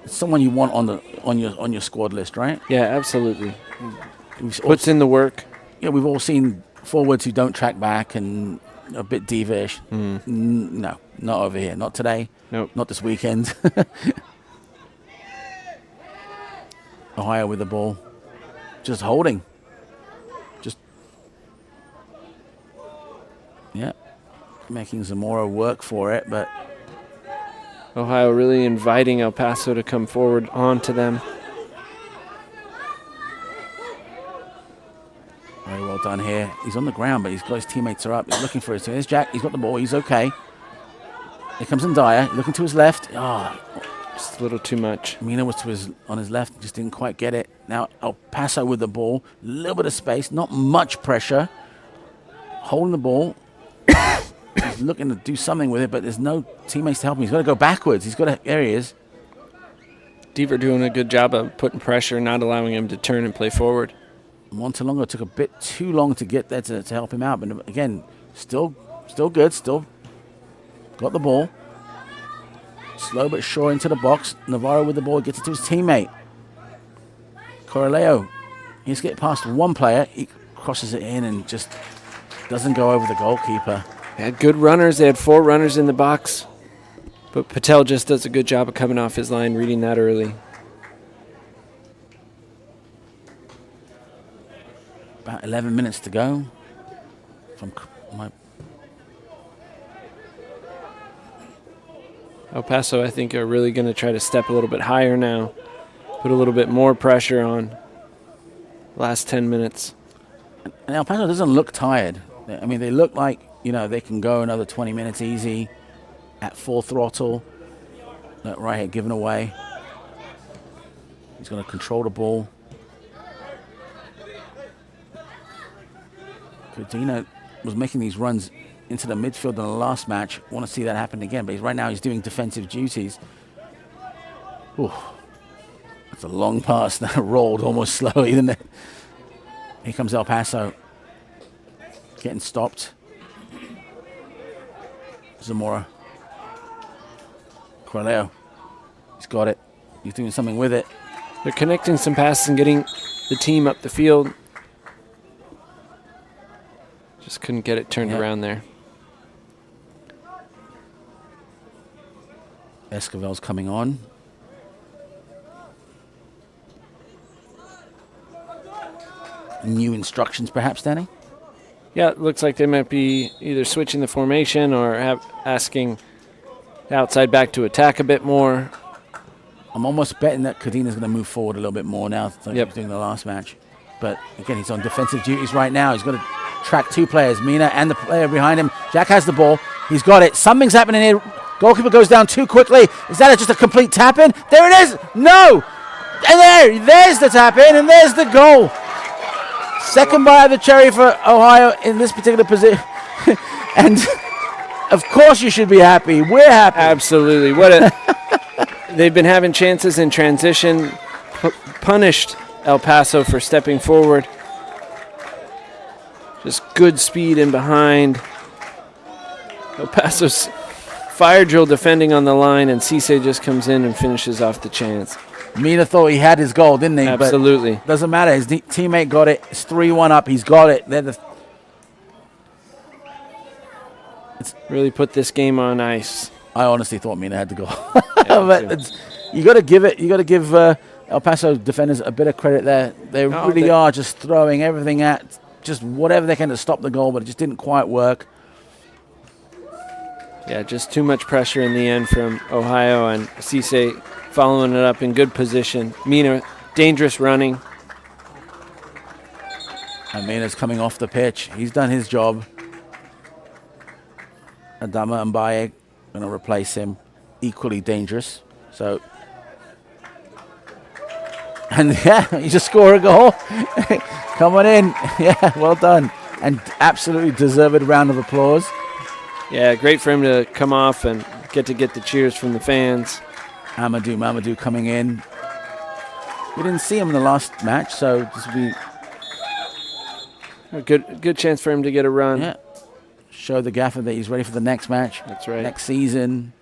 Someone you want on your squad list, right? Yeah, absolutely. Puts in the work. Yeah, we've all seen forwards who don't track back and a bit divish. No, not over here. Not today. Nope. Not this weekend. Ohio with the ball. Just holding. making Zamora work for it, but Ohio really inviting El Paso to come forward onto them. very well done here. He's on the ground, but he's got his teammates are up. He's looking for it. So here's Jack. He's got the ball. He's okay. Here comes Ndaya, looking to his left. Oh, Just a little too much. Mina was on his left, just didn't quite get it. Now El Paso with the ball, a little bit of space, not much pressure. Holding the ball. He's looking to do something with it, but there's no teammates to help him. He's got to go backwards. There he is. Deaver doing a good job of putting pressure, not allowing him to turn and play forward. Montelongo took a bit too long to get there to help him out, but again, still good, still got the ball. Slow but sure into the box. Navarro with the ball, gets it to his teammate. Correleo, he's getting past one player. He crosses it in and just doesn't go over the goalkeeper. They had good runners. They had 4 runners in the box. But Patel just does a good job of coming off his line, reading that early. About 11 minutes to go. El Paso, I think, are really going to try to step a little bit higher now. Put a little bit more pressure on. Last 10 minutes. And El Paso doesn't look tired. I mean, they look like, they can go another 20 minutes easy at full throttle. Right here, given away. He's going to control the ball. Cardina was making these runs into the midfield in the last match. Want to see that happen again, but right now he's doing defensive duties. Ooh, that's a long pass that rolled almost slowly, didn't it? Here comes El Paso. Getting stopped. Zamora. Correleo. He's got it. He's doing something with it. They're connecting some passes and getting the team up the field. Just couldn't get it turned around there. Esquivel's coming on. New instructions, perhaps, Danny? Yeah, it looks like they might be either switching the formation or asking the outside back to attack a bit more. I'm almost betting that Cardina's going to move forward a little bit more now, like he was doing the last match. But again, he's on defensive duties right now. He's got to track 2 players, Mina and the player behind him. Jack has the ball. He's got it. Something's happening here. Goalkeeper goes down too quickly. Is that just a complete tap-in? There it is. No. And there's the tap-in, and there's the goal. Second bite of the cherry for Ohio in this particular position. And of course you should be happy. We're happy. Absolutely. They've been having chances in transition. Punished El Paso for stepping forward. Just good speed in behind. El Paso's fire drill defending on the line, and Cisse just comes in and finishes off the chance. Mina thought he had his goal, didn't he? Absolutely. But doesn't matter. His teammate got it. It's 3-1 up. He's got it. It's really put this game on ice. I honestly thought Mina had the goal. But you got to give it. You got to give El Paso defenders a bit of credit there. They really are just throwing everything at just whatever they can to stop the goal, but it just didn't quite work. Yeah, just too much pressure in the end from Ohio, and Cisse following it up in good position. Mina, dangerous running. And Mina's coming off the pitch. He's done his job. Adama Mbaye going to replace him. Equally dangerous. So, and you just score a goal. Come on in. Yeah, well done. And absolutely deserved round of applause. Yeah, great for him to come off and get the cheers from the fans. Mamadou coming in. We didn't see him in the last match, so this will be a good chance for him to get a run. Yeah, show the gaffer that he's ready for the next match. That's right. Next season.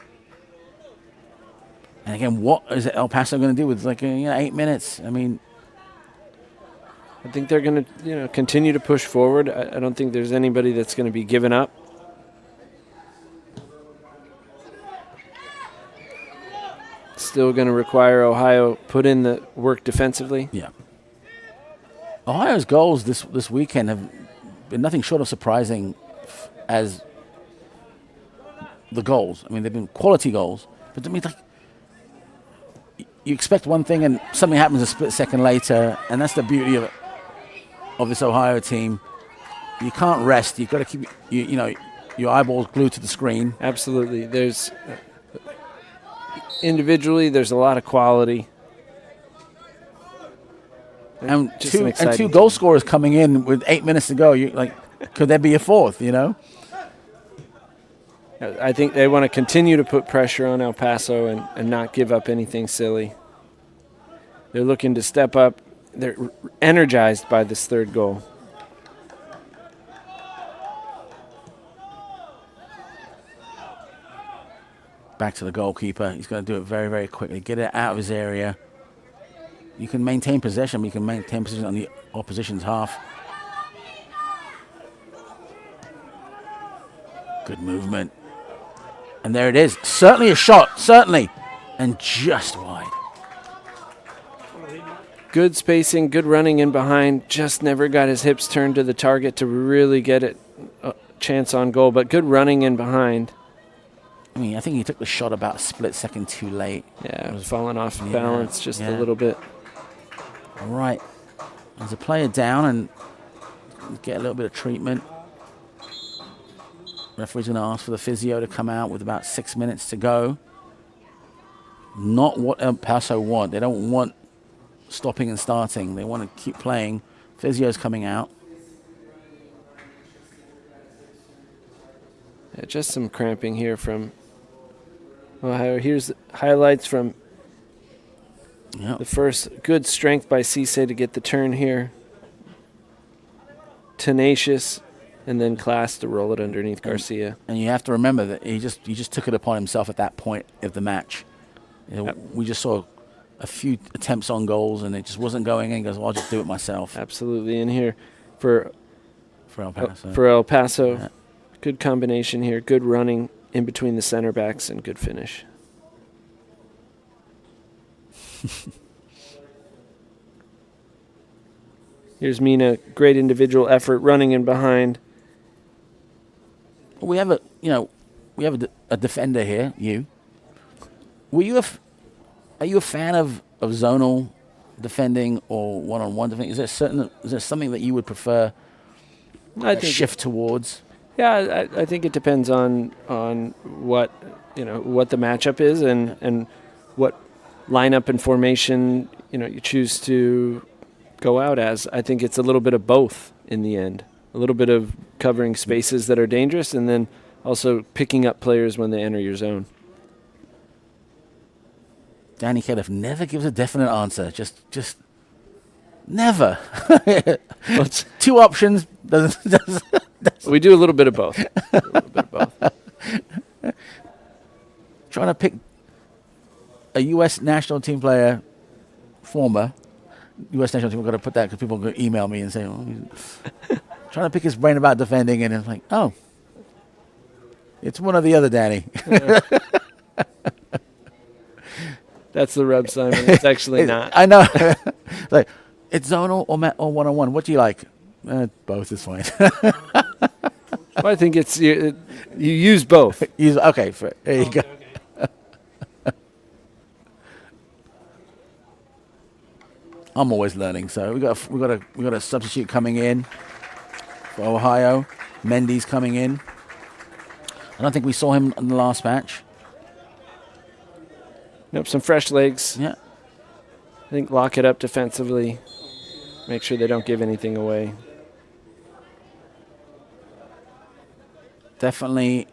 And again, what is El Paso going to do with 8 minutes? I mean, I think they're going to continue to push forward. I don't think there's anybody that's going to be given up. Still going to require Ohio put in the work defensively. Yeah. Ohio's goals this weekend have been nothing short of surprising, as the goals. I mean, they've been quality goals. But I mean, like, you expect one thing and something happens a split second later, and that's the beauty of this Ohio team. You can't rest. You've got to keep your eyeballs glued to the screen. Absolutely. There's individually, there's a lot of quality. And two goal scorers coming in with 8 minutes to go. You like, could there be a fourth? I think they want to continue to put pressure on El Paso and not give up anything silly. They're looking to step up. They're energized by this third goal. Back to the goalkeeper. He's going to do it very, very quickly. Get it out of his area. You can maintain possession, but you can maintain possession on the opposition's half. Good movement. And there it is. Certainly a shot. Certainly. And just wide. Good spacing, good running in behind. Just never got his hips turned to the target to really get it a chance on goal. But good running in behind. I mean, I think he took the shot about a split second too late. Yeah, it was falling off balance just a little bit. All right. There's a player down and get a little bit of treatment. Referee's going to ask for the physio to come out with about 6 minutes to go. Not what El Paso want. They don't want stopping and starting. They want to keep playing. Physio's coming out. Yeah, just some cramping here from Ohio. Here's highlights from the first. Good strength by Cisse to get the turn here. Tenacious. And then class to roll it underneath Garcia. And you have to remember that he just took it upon himself at that point of the match. We just saw a few attempts on goals, and it just wasn't going in. He goes, well, I'll just do it myself. Absolutely. In here for El Paso. For El Paso, good combination here. Good running in between the center backs and good finish. Here's Mina. Great individual effort, running in behind. We have a defender here. You. Are you a fan of zonal defending or one-on-one defending? Is there something that you would prefer? I think shift towards. Yeah, I think it depends on what what the matchup is and what lineup and formation you choose to go out as. I think it's a little bit of both in the end. A little bit of covering spaces that are dangerous, and then also picking up players when they enter your zone. Danny Califf never gives a definite answer. Just never. Well, two options. We do a little bit of both. Trying to pick a U.S. national team player, former U.S. national team. We've got to put that because people are going to email me and say, trying to pick his brain about defending, and it's like, oh, it's one or the other, Danny. That's the rub, Simon. It's actually not. I know. Like, it's zonal or one-on-one. What do you like? Both is fine. Well, I think it's you use both. Okay, there you go. I'm always learning. So we got a substitute coming in for Ohio. Mendy's coming in. I don't think we saw him in the last match. Nope, some fresh legs. Yeah. I think lock it up defensively. Make sure they don't give anything away. Definitely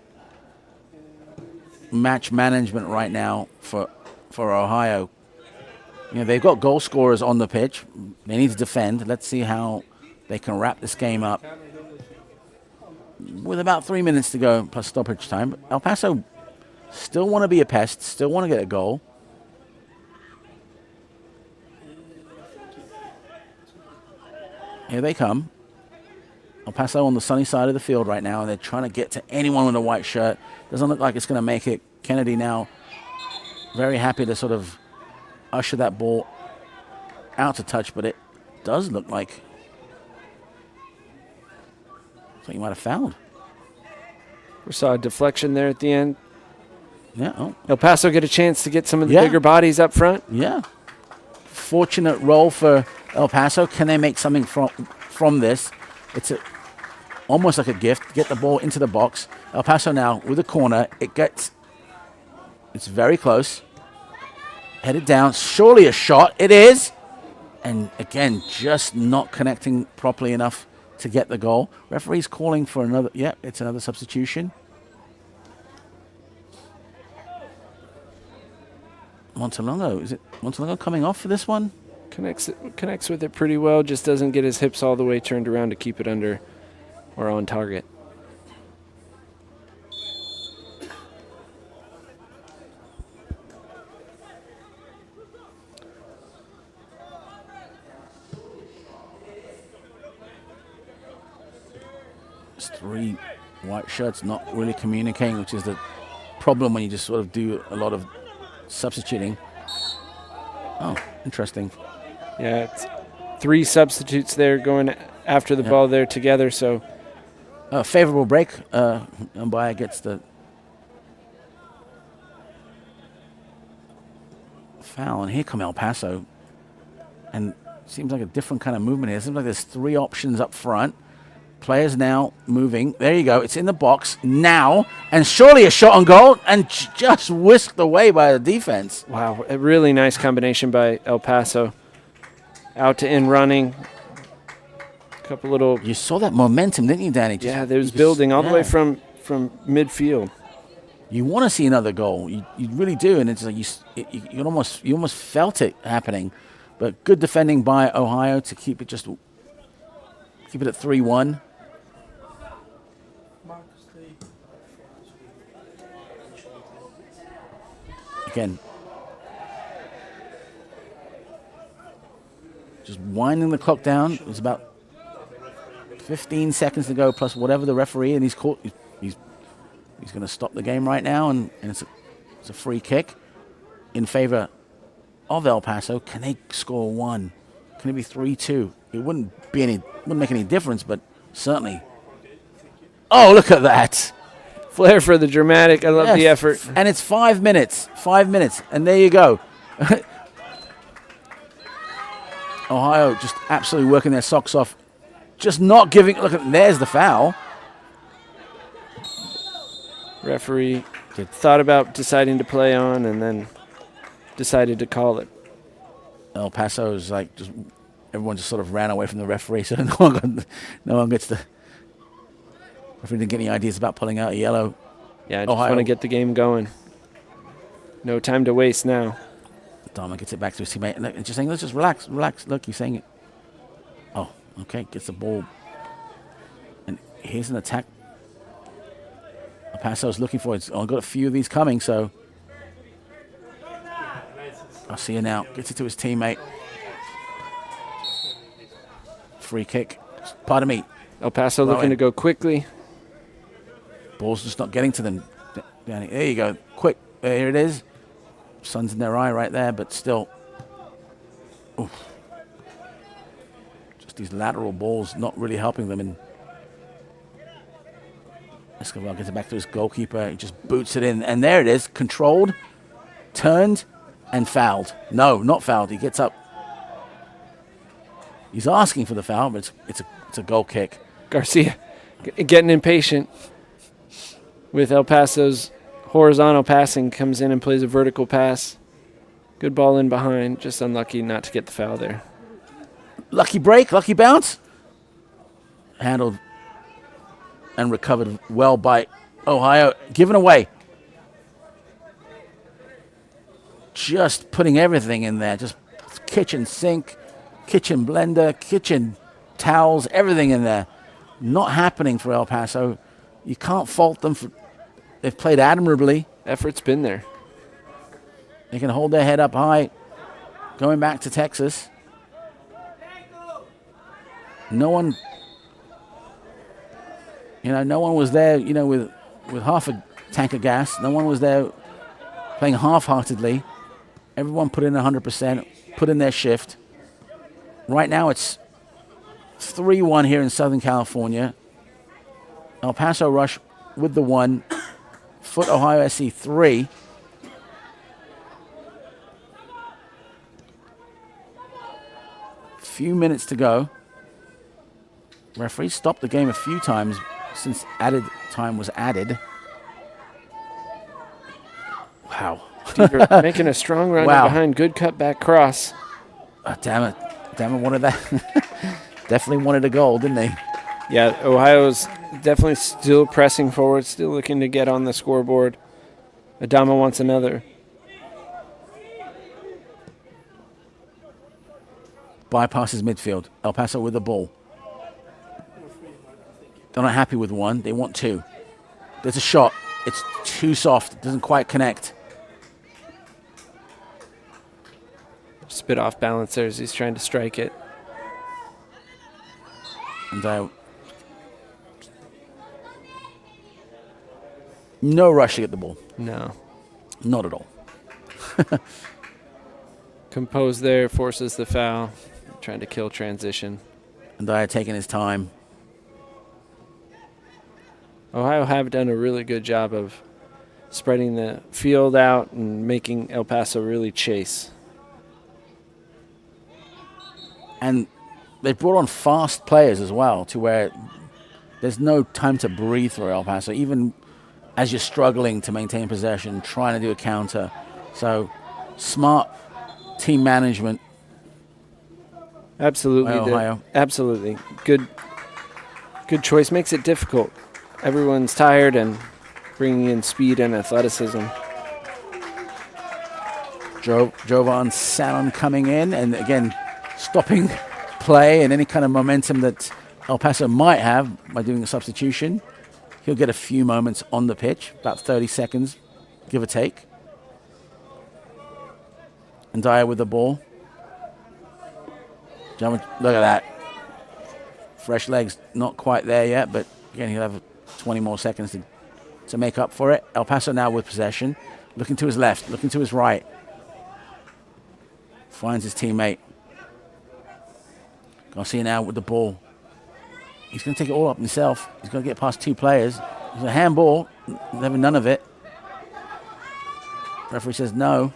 match management right now for Ohio. They've got goal scorers on the pitch. They need to defend. Let's see how they can wrap this game up. With about 3 minutes to go plus stoppage time, El Paso still want to be a pest, still want to get a goal. Here they come. El Paso on the sunny side of the field right now, and they're trying to get to anyone with a white shirt. Doesn't look like it's going to make it. Kennedy now very happy to sort of usher that ball out to touch, but it does look like you might have fouled. We saw a deflection there at the end. Yeah. Oh, El Paso get a chance to get some of the Yeah. bigger bodies up front. yeah. Fortunate roll for El Paso. Can they make something from this? It's almost like a gift. Get the ball into the box. El Paso now with the corner. It's very close. Headed down. Surely a shot. It is. And again, just not connecting properly enough to get the goal. Referee's calling for another. Yeah, it's another substitution. Montalongo. Is it Montalongo coming off for this one? Connects with it pretty well. Just doesn't get his hips all the way turned around to keep it under or on target. It's 3 white shirts not really communicating, which is the problem when you just sort of do a lot of substituting. Oh, interesting. Yeah, it's 3 substitutes there going after the ball there together. So Favorable break. Umpire gets the foul, and here come El Paso. And seems like a different kind of movement here. It seems like there's 3 options up front. Players now moving. There you go. It's in the box now. And surely a shot on goal and just whisked away by the defense. wow, a really nice combination by El Paso. Out to in running. Couple little. You saw that momentum, didn't you, Danny? Yeah, there's building all the way from midfield. You want to see another goal. You really do. And it's like you almost felt it happening. But good defending by Ohio to keep it at 3-1. Again, just winding the clock down. It's about 15 seconds to go, plus whatever the referee, and he's going to stop the game right now, and it's a free kick in favor of El Paso. Can they score 1? Can it be 3-2? It wouldn't make any difference, but certainly. Oh, look at that! Flair for the dramatic. I love the effort. And it's 5 minutes. 5 minutes. And there you go. Ohio just absolutely working their socks off. Just not giving. Look, there's the foul. Referee thought about deciding to play on and then decided to call it. El Paso's like everyone just sort of ran away from the referee, so no one gets the. Referee didn't get any ideas about pulling out a yellow. Yeah, I just want to get the game going. No time to waste now. Dharma gets it back to his teammate and just saying, let's just relax. Look, he's saying it. Oh, okay, gets the ball. And here's an attack. El Paso's looking for it. I've got a few of these coming, so. I'll see you now. Gets it to his teammate. Free kick. Pardon me. El Paso looking to go quickly. Ball's just not getting to them. Danny. There you go. Quick. Here it is. Sun's in their eye right there, but still. Oof. Just these lateral balls not really helping them. And Escobar gets it back to his goalkeeper. He just boots it in. And there it is. Controlled. Turned. And fouled. No, not fouled. He gets up. He's asking for the foul, but it's a goal kick. Garcia getting impatient with El Paso's horizontal passing. Comes in and plays a vertical pass. Good ball in behind. Just unlucky not to get the foul there. Lucky break, lucky bounce. Handled and recovered well by Ohio. Given away. Just putting everything in there. Just kitchen sink, kitchen blender, kitchen towels, everything in there. Not happening for El Paso. You can't fault them. They've played admirably. Effort's been there. They can hold their head up high. Going back to Texas. No one was there, with half a tank of gas. No one was there playing half-heartedly. Everyone put in 100%, put in their shift. Right now it's 3-1 here in Southern California. El Paso Rush with the 1. Foot Ohio SC 3. few minutes to go. Referee stopped the game a few times since added time was added. Wow. Deaver making a strong run Wow. behind. Good cutback cross. Oh, damn it. Damn it, wanted that. Definitely wanted a goal, didn't they? Yeah, Ohio's definitely still pressing forward, still looking to get on the scoreboard. Adama wants another. Bypasses midfield. El Paso with the ball. They're not happy with one. They want two. There's a shot. It's too soft. It doesn't quite connect. Just a bit off balance there as he's trying to strike it. And no rush to get the ball. No. Not at all. Composed there, forces the foul. Trying to kill transition. And Dyer taking his time. Ohio have done a really good job of spreading the field out and making El Paso really chase. And they brought on fast players as well, to where there's no time to breathe for El Paso, even as you're struggling to maintain possession, trying to do a counter. So smart team management. Absolutely. By Ohio. Absolutely. Good choice. Makes it difficult. Everyone's tired and bringing in speed and athleticism. Jovan Salon coming in and again stopping play and any kind of momentum that El Paso might have by doing a substitution. He'll get a few moments on the pitch, about 30 seconds, give or take. And Dyer with the ball. Look at that. Fresh legs, not quite there yet, but again, he'll have 20 more seconds to make up for it. El Paso now with possession. Looking to his left, looking to his right. Finds his teammate. Garcia now with the ball. He's going to take it all up himself. He's going to get past two players. It's a handball. Never none of it. Referee says no.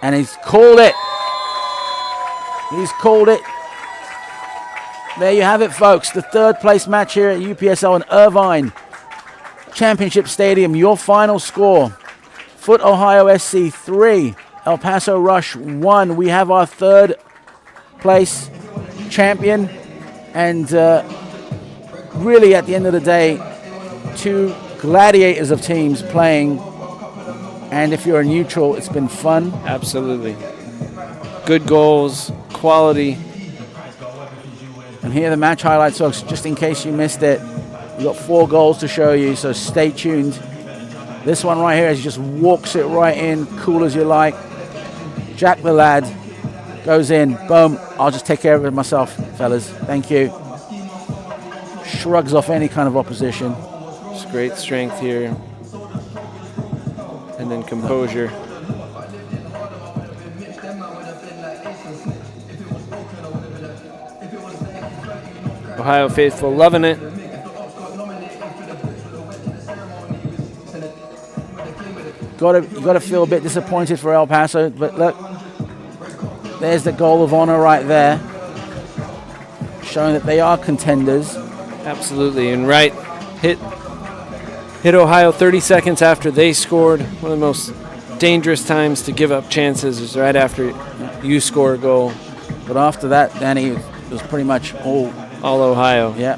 And he's called it. He's called it. There you have it, folks. The third place match here at UPSL in Irvine Championship Stadium. Your final score. Foot Ohio SC 3. El Paso Rush 1. We have our third place champion. And really, at the end of the day, two gladiators of teams playing. And if you're a neutral, it's been fun. Absolutely. Good goals, quality. And here are the match highlights, folks, just in case you missed it. We've got 4 goals to show you, so stay tuned. This one right here, he just walks it right in, cool as you like. Jack the lad goes in, boom. I'll just take care of it myself, fellas. Thank you. Shrugs off any kind of opposition. Just great strength here. And then composure. Ohio faithful loving it. You got to feel a bit disappointed for El Paso, but look, there's the goal of honor right there, showing that they are contenders. Absolutely, and right, hit Ohio 30 seconds after they scored. One of the most dangerous times to give up chances is right after you score a goal. But after that, Danny, it was pretty much all Ohio. Yeah.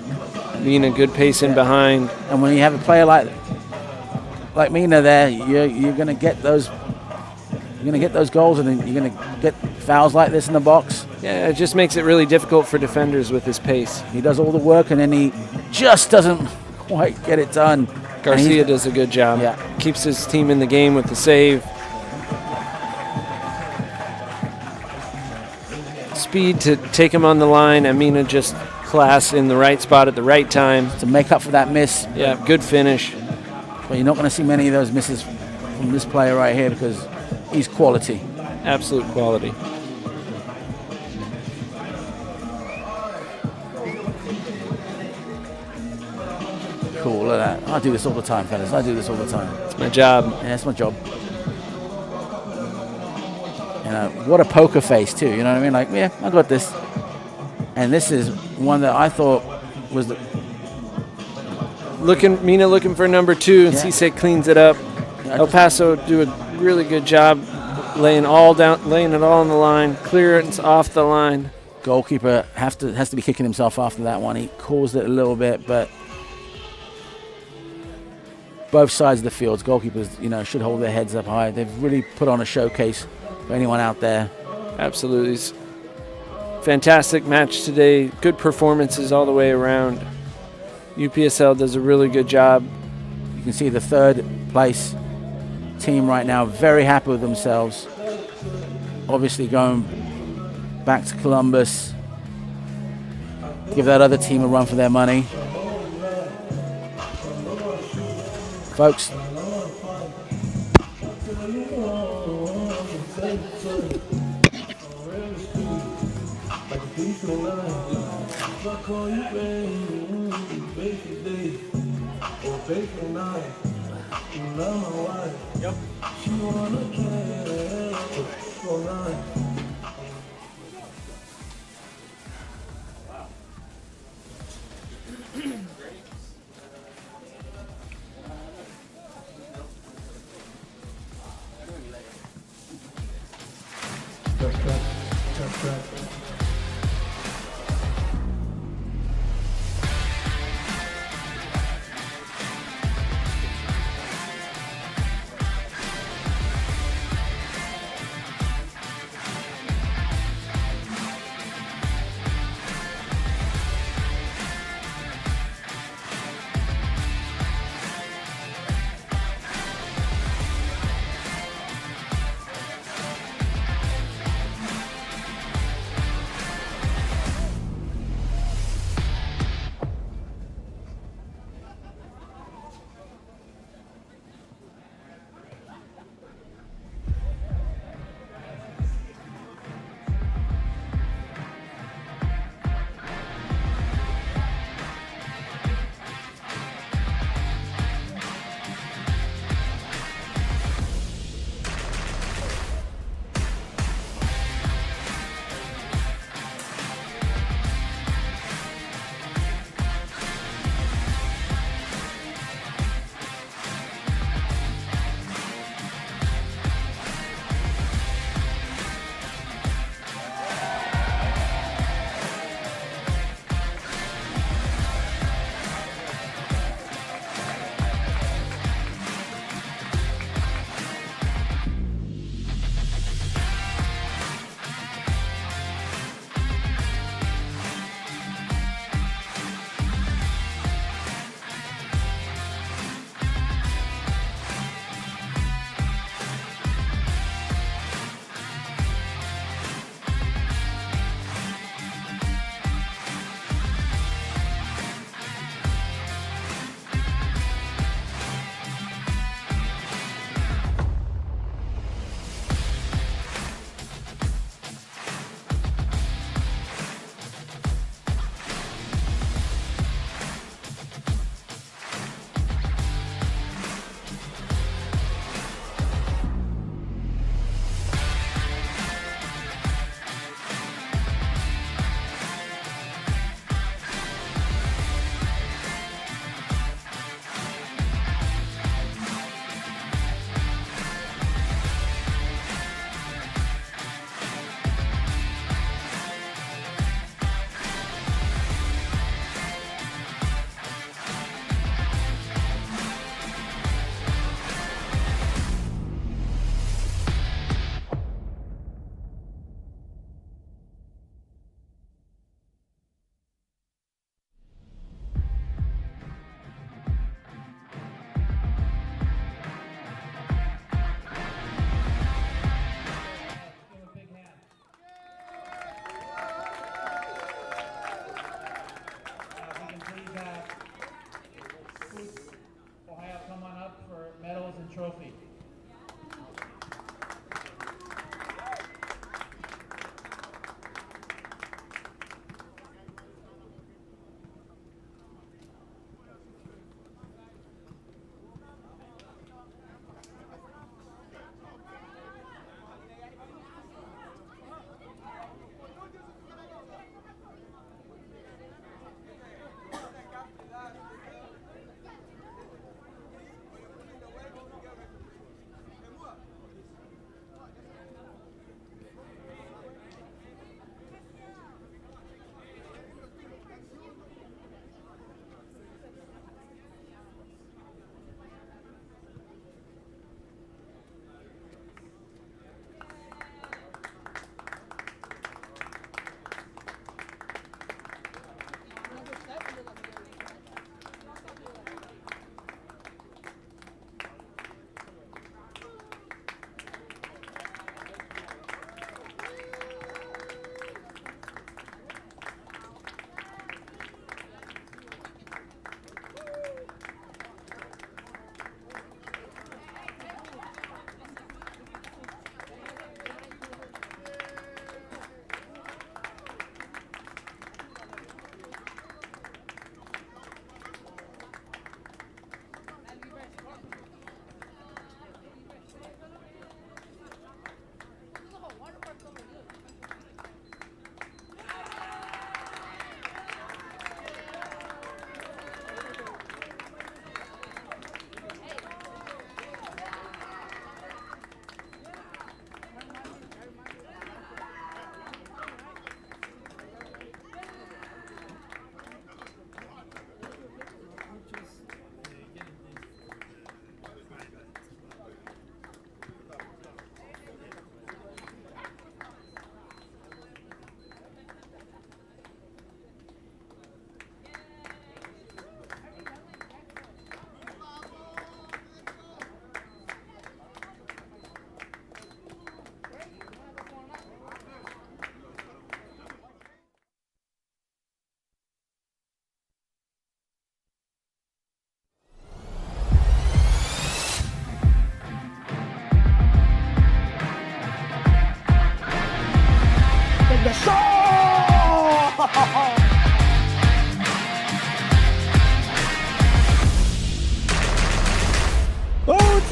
Mina, good pace in behind. And when you have a player like Mina there, you're going to get those. You're going to get those goals, and then you're going to get fouls like this in the box. Yeah, it just makes it really difficult for defenders with his pace. He does all the work, and then he just doesn't quite get it done. Garcia does a good job. Yeah. Keeps his team in the game with the save. Speed to take him on the line. Amina just class in the right spot at the right time. To make up for that miss. Yeah, good finish. But you're not going to see many of those misses from this player right here because he's quality. Absolute quality. Cool, look at that. I do this all the time, fellas. I do this all the time. It's my job. Yeah, that's my job. And what a poker face too. You know what I mean? Like, yeah, I got this. And this is one that I thought was Mina looking for number 2, and Yeah. Cisse cleans it up. Yeah, El Paso do a really good job laying it all on the line. Clearance off the line. goalkeeper has to be kicking himself after that one. He caused it a little bit, but both sides of the fields, goalkeepers, should hold their heads up high. They've really put on a showcase for anyone out there. Absolutely. Fantastic match today. Good performances all the way around. UPSL does a really good job. You can see the third place team right now very happy with themselves. Obviously going back to Columbus. Give that other team a run for their money. Folks,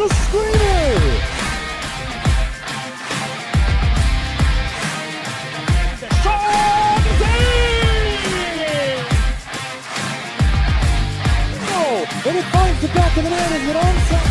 the screamer. Oh, and it finds the back of the net. Is it onside?